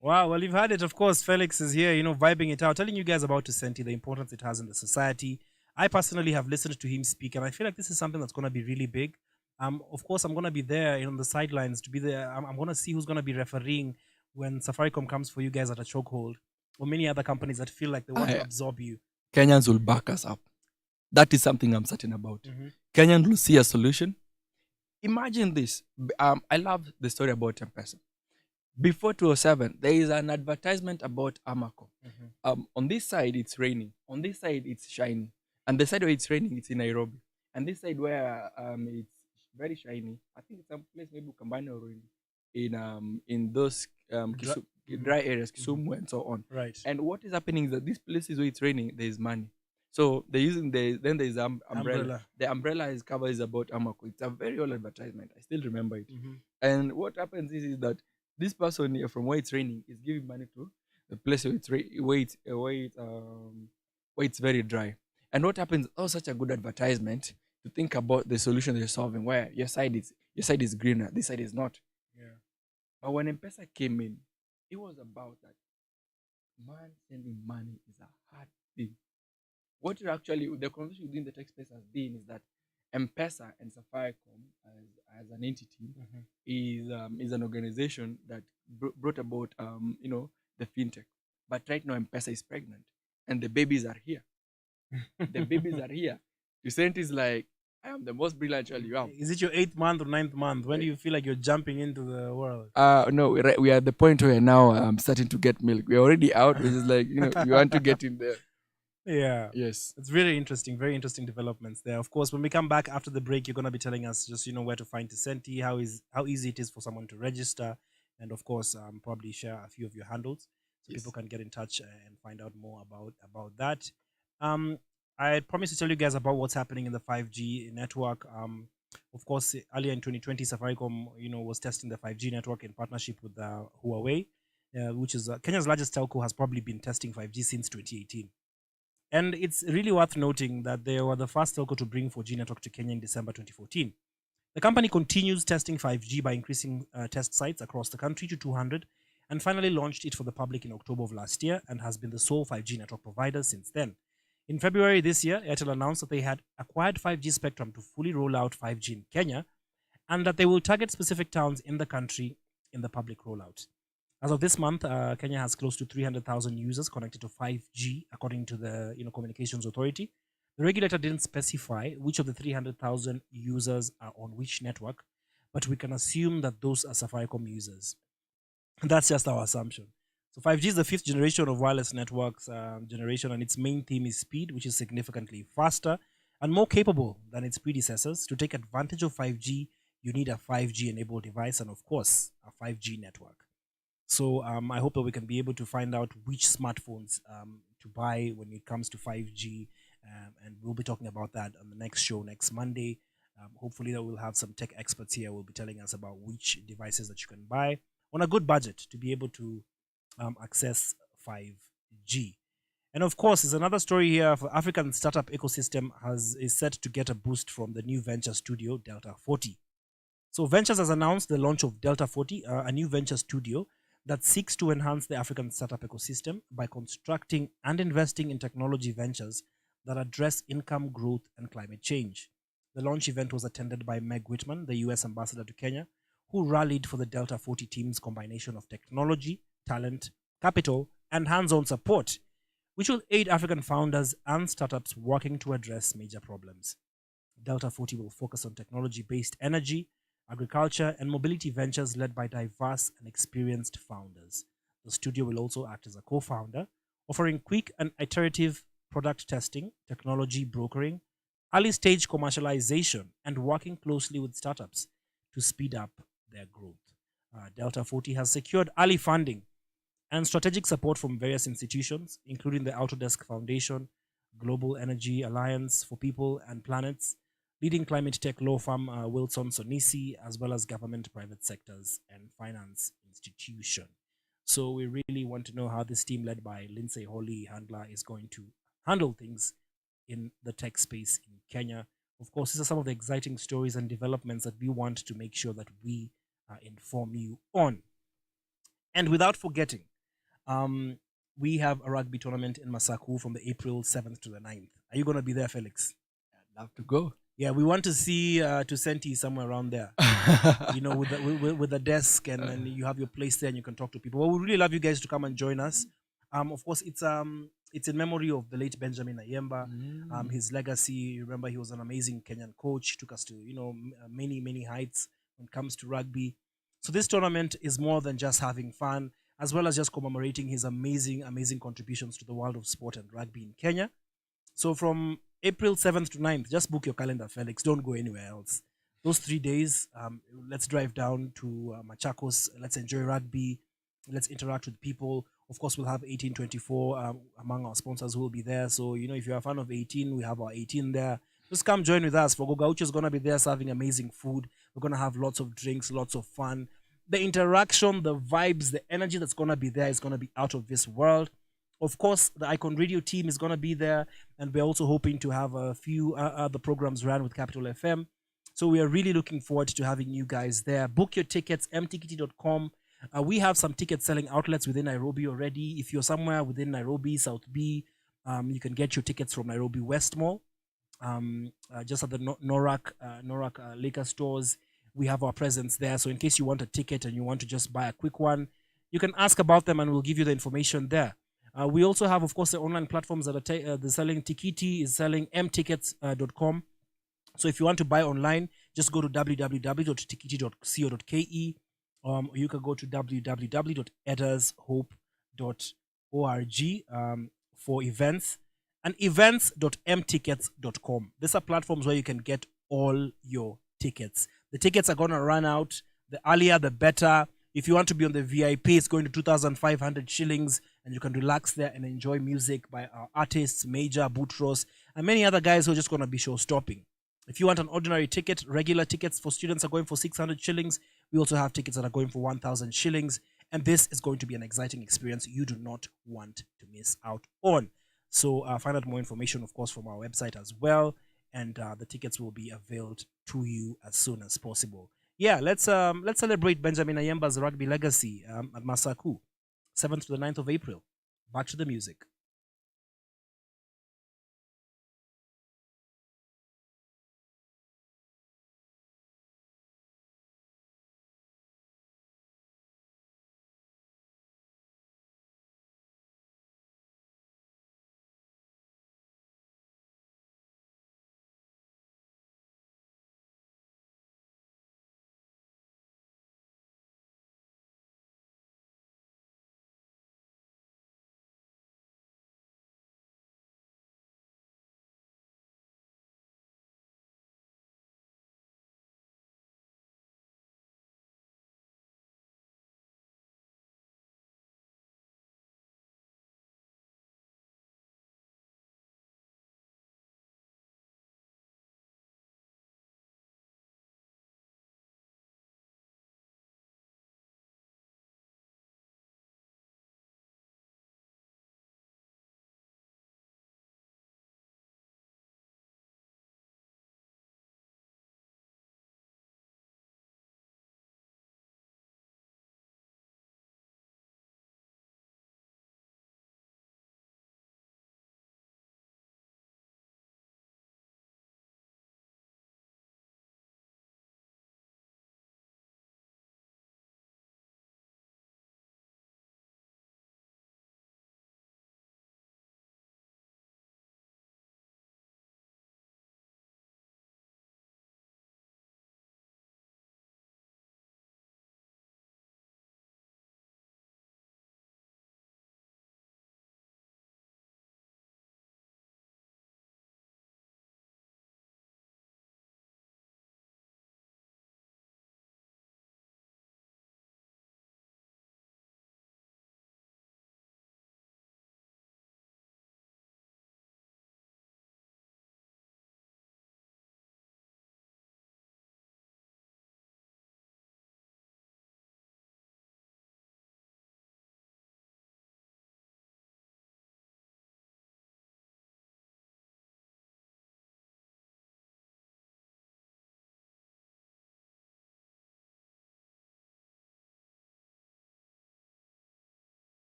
Wow, well, you've had it. Of course, Felix is here, vibing it out, telling you guys about Tusenti, the importance it has in the society. I personally have listened to him speak, and I feel like this is something that's going to be really big. Of course, I'm going to be there on the sidelines to be there. I'm going to see who's going to be refereeing when Safaricom comes for you guys at a chokehold, or many other companies that feel like they want to absorb you. Kenyans will back us up. That is something I'm certain about. Kenyans will see a solution. Imagine this. I love the story about M-Pesa. Before 2007, there is an advertisement about Amaco. On this side, it's raining. On this side, it's shiny. And the side where it's raining, it's in Nairobi. And this side where it's very shiny, I think it's some place maybe Kambani or in those dry areas, Kisumu and so on. Right. And what is happening is that these places where it's raining, there is money. So they're using then there's umbrella. The umbrella covers about Amaco. It's a very old advertisement. I still remember it. And what happens is that this person here from where it's raining is giving money to the place where it's very dry. And what happens? Oh, such a good advertisement to think about the solution they're solving. Where your side is greener, this side is not. Yeah. But when M-Pesa came in, it was about that. Man, sending money is a hard thing. What you actually the conversation within the tech space has been is that M-Pesa and Safaricom as an entity is an organization that brought about the fintech. But right now M-Pesa is pregnant and the babies are here. The babies are here. The saint is like, I am the most brilliant child you have. Is it your 8th month or 9th month? When do you feel like you're jumping into the world? No, we are at the point where now I'm starting to get milk. We're already out, which is like, you want to get in there. Yeah. Yes. It's very interesting developments there. Of course, when we come back after the break, you're going to be telling us just, where to find Tusenti, how easy it is for someone to register, and of course, probably share a few of your handles so people can get in touch and find out more about that. I promised to tell you guys about what's happening in the 5G network. Of course, earlier in 2020, Safaricom, was testing the 5G network in partnership with Huawei, which is Kenya's largest telco, has probably been testing 5G since 2018. And it's really worth noting that they were the first telco to bring 4G network to Kenya in December 2014. The company continues testing 5G by increasing test sites across the country to 200 and finally launched it for the public in October of last year and has been the sole 5G network provider since then. In February this year, Airtel announced that they had acquired 5G spectrum to fully roll out 5G in Kenya and that they will target specific towns in the country in the public rollout. As of this month, Kenya has close to 300,000 users connected to 5G, according to the Communications Authority. The regulator didn't specify which of the 300,000 users are on which network, but we can assume that those are Safaricom users. That's just our assumption. So 5G is the fifth generation of wireless networks generation, and its main theme is speed, which is significantly faster and more capable than its predecessors. To take advantage of 5G, you need a 5G-enabled device and, of course, a 5G network. So I hope that we can be able to find out which smartphones to buy when it comes to 5G, and we'll be talking about that on the next show next Monday. Hopefully that we'll have some tech experts here who will be telling us about which devices that you can buy on a good budget to be able to access 5G. And of course, there's another story here for African startup ecosystem is set to get a boost from the new venture studio Delta 40. So Ventures has announced the launch of Delta 40, a new venture studio that seeks to enhance the African startup ecosystem by constructing and investing in technology ventures that address income growth and climate change. The launch event was attended by Meg Whitman, the US ambassador to Kenya, who rallied for the Delta 40 team's combination of technology, talent, capital, and hands on support, which will aid African founders and startups working to address major problems. Delta 40 will focus on technology based energy, agriculture, and mobility ventures led by diverse and experienced founders. The studio will also act as a co founder, offering quick and iterative product testing, technology brokering, early stage commercialization, and working closely with startups to speed up their growth. Delta 40 has secured early funding and strategic support from various institutions, including the Autodesk Foundation, Global Energy Alliance for People and Planets, leading climate tech law firm Wilson Sonisi, as well as government, private sectors, and finance institution. So we really want to know how this team led by Lindsay Holly Handler is going to handle things in the tech space in Kenya. Of course, these are some of the exciting stories and developments that we want to make sure that we inform you on. And without forgetting, um, we have a rugby tournament in Masaku from the April 7th to the 9th. Are you going to be there, Felix? I'd love to go. Yeah, we want to see Tusenti somewhere around there. You know, with the desk and you have your place there and you can talk to people. Well, we really love you guys to come and join us. Of course, it's in memory of the late Benjamin Ayemba. His legacy. Remember, he was an amazing Kenyan coach. Took us to many heights when it comes to rugby. So this tournament is more than just having fun, as well as just commemorating his amazing contributions to the world of sport and rugby in Kenya. So from April 7th to 9th, just book your calendar, Felix. Don't go anywhere else. Those 3 days, let's drive down to Machakos. Let's enjoy rugby. Let's interact with people. Of course, we'll have 1824 among our sponsors who will be there. So, if you're a fan of 18, we have our 18 there. Just come join with us. For Gaucho is going to be there serving amazing food. We're going to have lots of drinks, lots of fun. The interaction, the vibes, the energy that's going to be there is going to be out of this world. Of course, the Icon Radio team is going to be there, and we're also hoping to have a few other programs run with Capital FM. So we are really looking forward to having you guys there. Book your tickets, mtickety.com. We have some ticket selling outlets within Nairobi already. If you're somewhere within Nairobi, South B, you can get your tickets from Nairobi West Mall, just at the Norak liquor stores. We have our presence there. So in case you want a ticket and you want to just buy a quick one, you can ask about them and we'll give you the information there. We also have, of course, the online platforms that are selling. Tikiti is selling mtickets.com. So if you want to buy online, just go to www.tikiti.co.ke. Or you can go to www.eddarshope.org for events, and events.mtickets.com. These are platforms where you can get all your tickets. The tickets are going to run out. The earlier, the better. If you want to be on the VIP, it's going to 2,500 shillings, and you can relax there and enjoy music by our artists, Major, Boutros, and many other guys who are just going to be show stopping. If you want an ordinary ticket, regular tickets for students are going for 600 shillings. We also have tickets that are going for 1,000 shillings. And this is going to be an exciting experience you do not want to miss out on. So find out more information, of course, from our website as well. And the tickets will be availed to you as soon as possible. Yeah, let's celebrate Benjamin Ayemba's rugby legacy at Masaku, 7th to the 9th of April. Back to the music.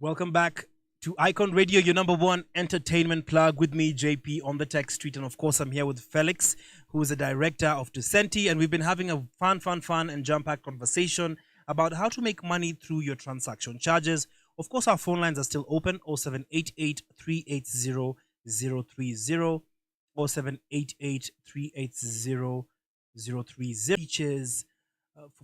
Welcome back to Icon Radio, your number one entertainment plug. With me, JP, on the tech street. And of course, I'm here with Felix, who is the director of Decenti. And we've been having a fun, and jam packed conversation about how to make money through your transaction charges. Of course, our phone lines are still open 0788 380 030, 0788 380 030. Features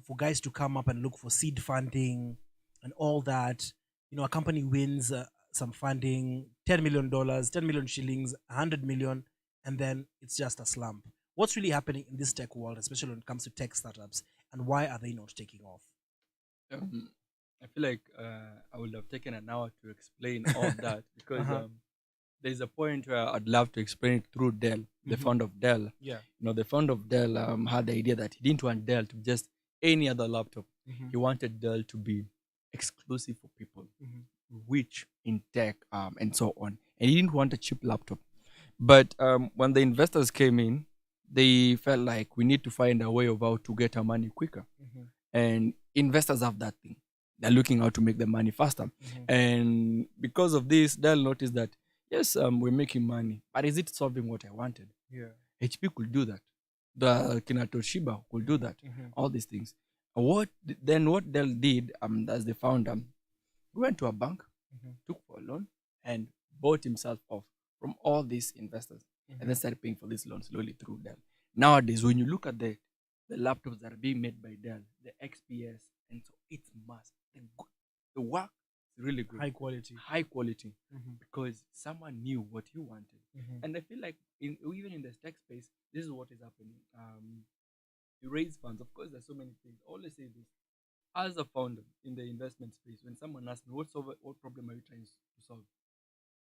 for guys to come up and look for seed funding and all that. A company wins some funding, $10 million, 10 million shillings, 100 million, and then it's just a slump. What's really happening in this tech world, especially when it comes to tech startups, and why are they not taking off? I feel like I would have taken an hour to explain all of that because there's a point where I'd love to explain it through Dell, the founder of Dell. Yeah. The founder of Dell had the idea that he didn't want Dell to be just any other laptop. He wanted Dell to be exclusive for people rich in tech and so on. And he didn't want a cheap laptop. But when the investors came in, they felt like we need to find a way of how to get our money quicker. And investors have that thing. They're looking how to make the money faster. And because of this, Dell noticed that, yes, we're making money, but is it solving what I wanted? Yeah. HP could do that. The Kina Toshiba could do that. All these things. What Dell did, as the founder, went to a bank, took for a loan, and bought himself off from all these investors, and then started paying for this loan slowly through Dell. Nowadays, when you look at the laptops that are being made by Dell, the XPS, and so it's mass. The work is really good. High quality. High quality. Because someone knew what you wanted. And I feel like even in the tech space, this is what is happening. You raise funds. Of course, there's so many things. I always say this. As a founder in the investment space, when someone asks me, what problem are you trying to solve?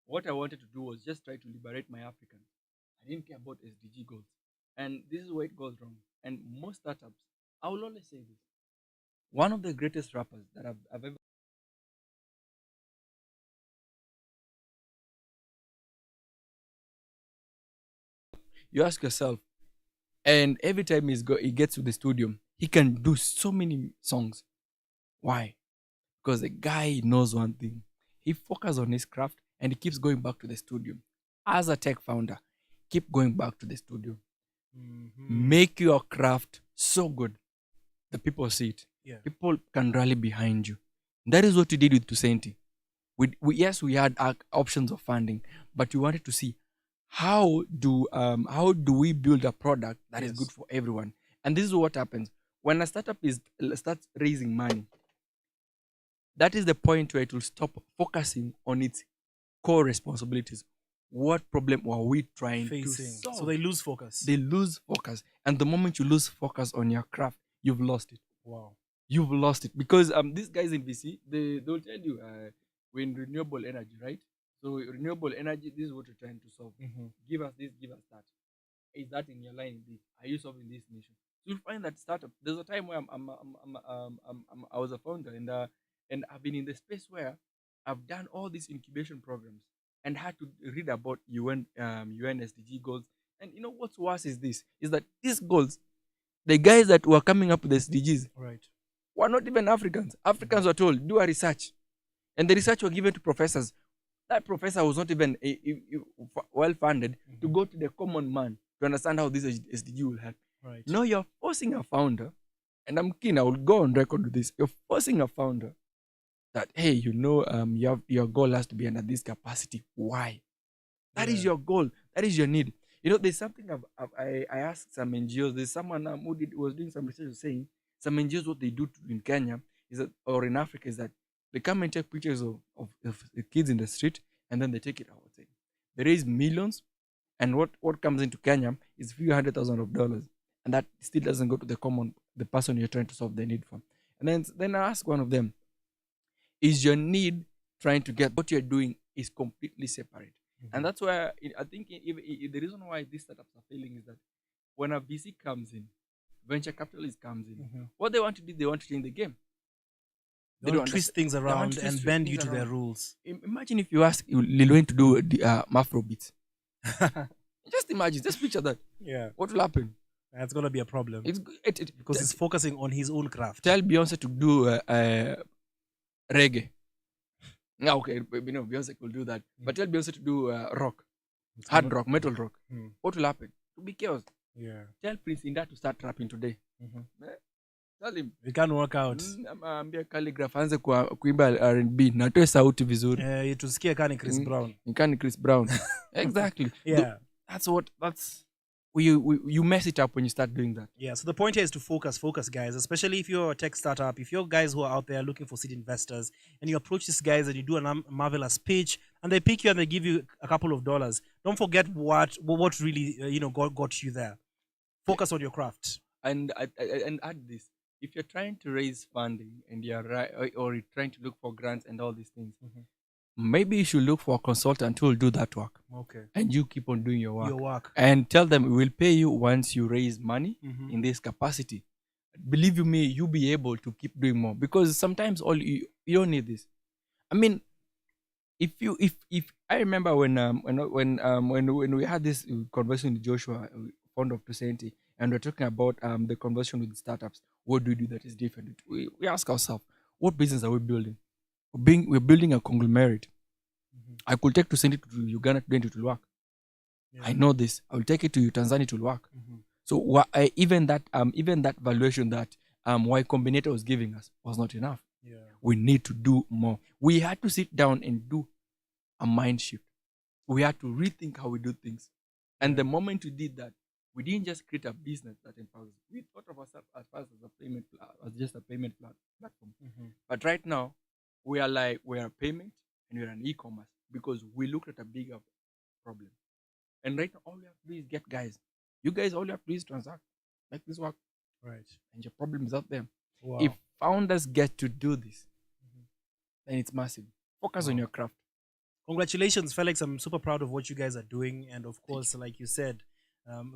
What I wanted to do was just try to liberate my Africans. I didn't care about SDG goals. And this is where it goes wrong. And most startups, I will always say this. One of the greatest rappers that I've ever... You ask yourself, and every time he gets to the studio, he can do so many songs. Why? Because the guy knows one thing. He focuses on his craft and he keeps going back to the studio. As a tech founder, keep going back to the studio. Make your craft so good that people see it. Yeah. People can rally behind you. That is what we did with Tucenti. Yes, we had options of funding, but we wanted to see how do we build a product that is good for everyone. And this is what happens when a startup starts raising money. That is the point where it will stop focusing on its core responsibilities. What problem were we trying to solve? So they lose focus. They lose focus. And the moment you lose focus on your craft, you've lost it. Wow. You've lost it. Because these guys in VC, they'll tell you we're in renewable energy, right? So renewable energy, this is what you're trying to solve. Give us this, give us that. Is that in your line? Are you solving this mission? So you'll find that startup. There's a time where I was a founder, and I've been in the space where I've done all these incubation programs and had to read about UN SDG goals. And you know what's worse is that these goals, the guys that were coming up with SDGs, were not even Africans. Africans were told, do a research. And the research was given to professors. That professor was not even well funded to go to the common man to understand how this SDG will help. Now you're forcing a founder, and I'm keen, I will go on record with this. You're forcing a founder that, hey, your goal has to be under this capacity. Why? That is your goal. That is your need. There's something I asked some NGOs. There's someone who was doing some research saying some NGOs, what they do in Kenya is that, or in Africa, is that they come and take pictures of the kids in the street, and then they take it outside. They raise millions, and what comes into Kenya is a few $100,000, and that still doesn't go to the person you're trying to solve the need for. And then I ask one of them, is your need trying to get what you're doing is completely separate? And that's why I think the reason why these startups are failing is that when a VC comes in, venture capitalist comes in, what they want to do, they want to change the game. They don't twist things around and bend you to their rules. Imagine if you ask Lil Wayne to do the Afro beats. Just imagine, just picture that. Yeah. What will happen? That's going to be a problem. Because he's focusing on his own craft. Tell Beyonce to do reggae. Yeah, okay, Beyonce could do that. But tell Beyonce to do rock, It's hard not- rock, metal rock. Mm. What will happen? To be chaos. Yeah. Tell Prince Inda to start rapping today. Mhm. Tell him. It can't work out. Ambia calligraph aanze kuimba R&B natoe sauti vizuri. Tusikie kani Chris Brown. Nikani Chris Brown. Exactly. Yeah. That's you mess it up when you start doing that. Yeah, so the point here is to focus, guys, especially if you're a tech startup, if you're guys who are out there looking for seed investors and you approach these guys and you do a marvelous pitch and they pick you and they give you a couple of dollars, don't forget what really, got you there. Focus on your craft. And add this. If you're trying to raise funding and you're or you're trying to look for grants and all these things, maybe you should look for a consultant who will do that work. Okay. And you keep on doing your work. Your work. And tell them we will pay you once you raise money in this capacity. Believe you me, you'll be able to keep doing more because sometimes you don't need this. I mean, if I remember when we had this conversation with Joshua, founder of 270, and we're talking about the conversation with startups. What do we do that is different? We ask ourselves, what business are we building? We're building a conglomerate. I could take 270 to Uganda today, it will work. Yeah. I know this. I will take it to Tanzania, it will work. So even that valuation that Y Combinator was giving us was not enough. Yeah. We need to do more. We had to sit down and do a mind shift. We had to rethink how we do things. And the moment we did that, we didn't just create a business that empowers. We thought of ourselves as just a payment platform. But right now, we are a payment and we're an e-commerce because we looked at a bigger problem. And right now, all we have to do is get guys. You guys, all you have to do is transact. Make this work. Right. And your problem is out there. Wow. If founders get to do this, then it's massive. Focus on your craft. Congratulations, Felix. I'm super proud of what you guys are doing. And of course, like you said,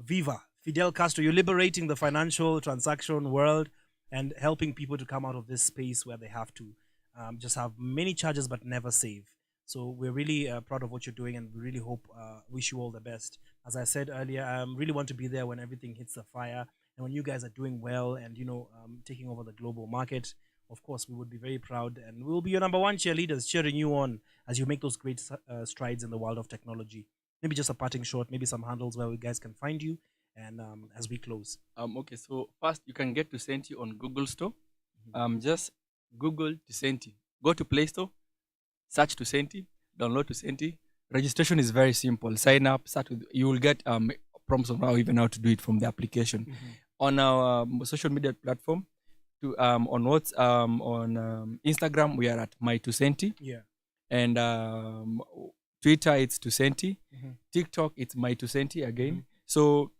Viva, Fidel Castro, you're liberating the financial transaction world and helping people to come out of this space where they have to just have many charges but never save. So we're really proud of what you're doing and we really wish you all the best. As I said earlier, I really want to be there when everything hits the fire and when you guys are doing well and, taking over the global market. Of course, we would be very proud and we'll be your number one cheerleaders, cheering you on as you make those great strides in the world of technology. Maybe just a parting shot, maybe some handles where you guys can find you and as we close. Okay, so first you can get Tusenti on Google Store. Just Google Tusenti. Go to Play Store, search Tusenti, download Tusenti. Registration is very simple. Sign up, you will get prompts on how to do it from the application. On our social media platform, on Instagram, we are at My2Centi. Yeah. And Twitter, it's 2Centi. TikTok, it's My2Centi again. So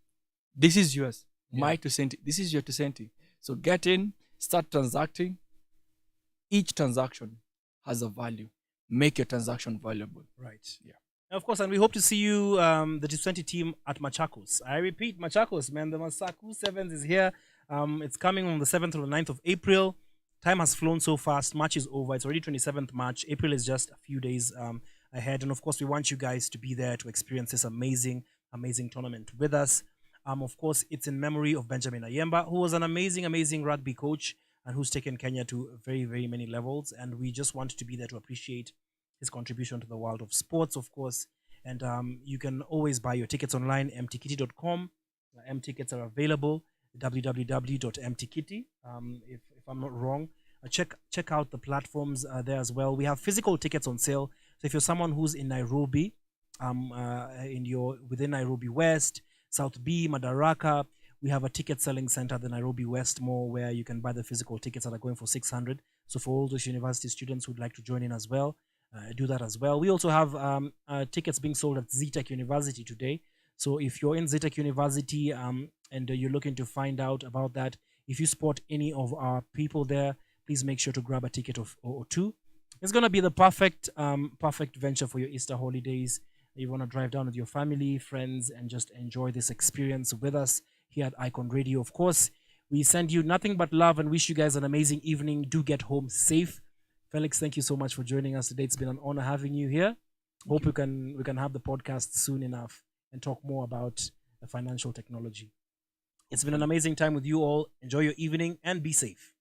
this is yours. Yeah. My2Centi. This is your 2Centi. So get in, start transacting. Each transaction has a value. Make your transaction valuable. Right. Yeah. And of course, and we hope to see you, the 220 team at Machakos. I repeat, Machakos, man. The Masaku Sevens is here. It's coming on the 7th or the 9th of April. Time has flown so fast. March is over. It's already 27th March. April is just a few days ahead. And of course, we want you guys to be there to experience this amazing tournament with us. Of course, it's in memory of Benjamin Ayemba, who was an amazing rugby coach and who's taken Kenya to very, very many levels. And we just want to be there to appreciate his contribution to the world of sports, of course. And you can always buy your tickets online, mtkitty.com. M-tickets are available, www.mtkitty, if I'm not wrong. Check out the platforms there as well. We have physical tickets on sale. So if you're someone who's in Nairobi, within Nairobi West, South B, Madaraka, we have a ticket selling center, the Nairobi West Mall, where you can buy the physical tickets that are going for 600. So for all those university students who'd like to join in as well, do that as well. We also have tickets being sold at ZTech University today. So if you're in ZTech University and you're looking to find out about that, if you spot any of our people there, please make sure to grab a ticket or two. It's going to be the perfect venture for your Easter holidays. You want to drive down with your family, friends, and just enjoy this experience with us here at Icon Radio. Of course, we send you nothing but love and wish you guys an amazing evening. Do get home safe. Felix, thank you so much for joining us today. It's been an honor having you here. Hope we can have the podcast soon enough and talk more about the financial technology. It's been an amazing time with you all. Enjoy your evening and be safe.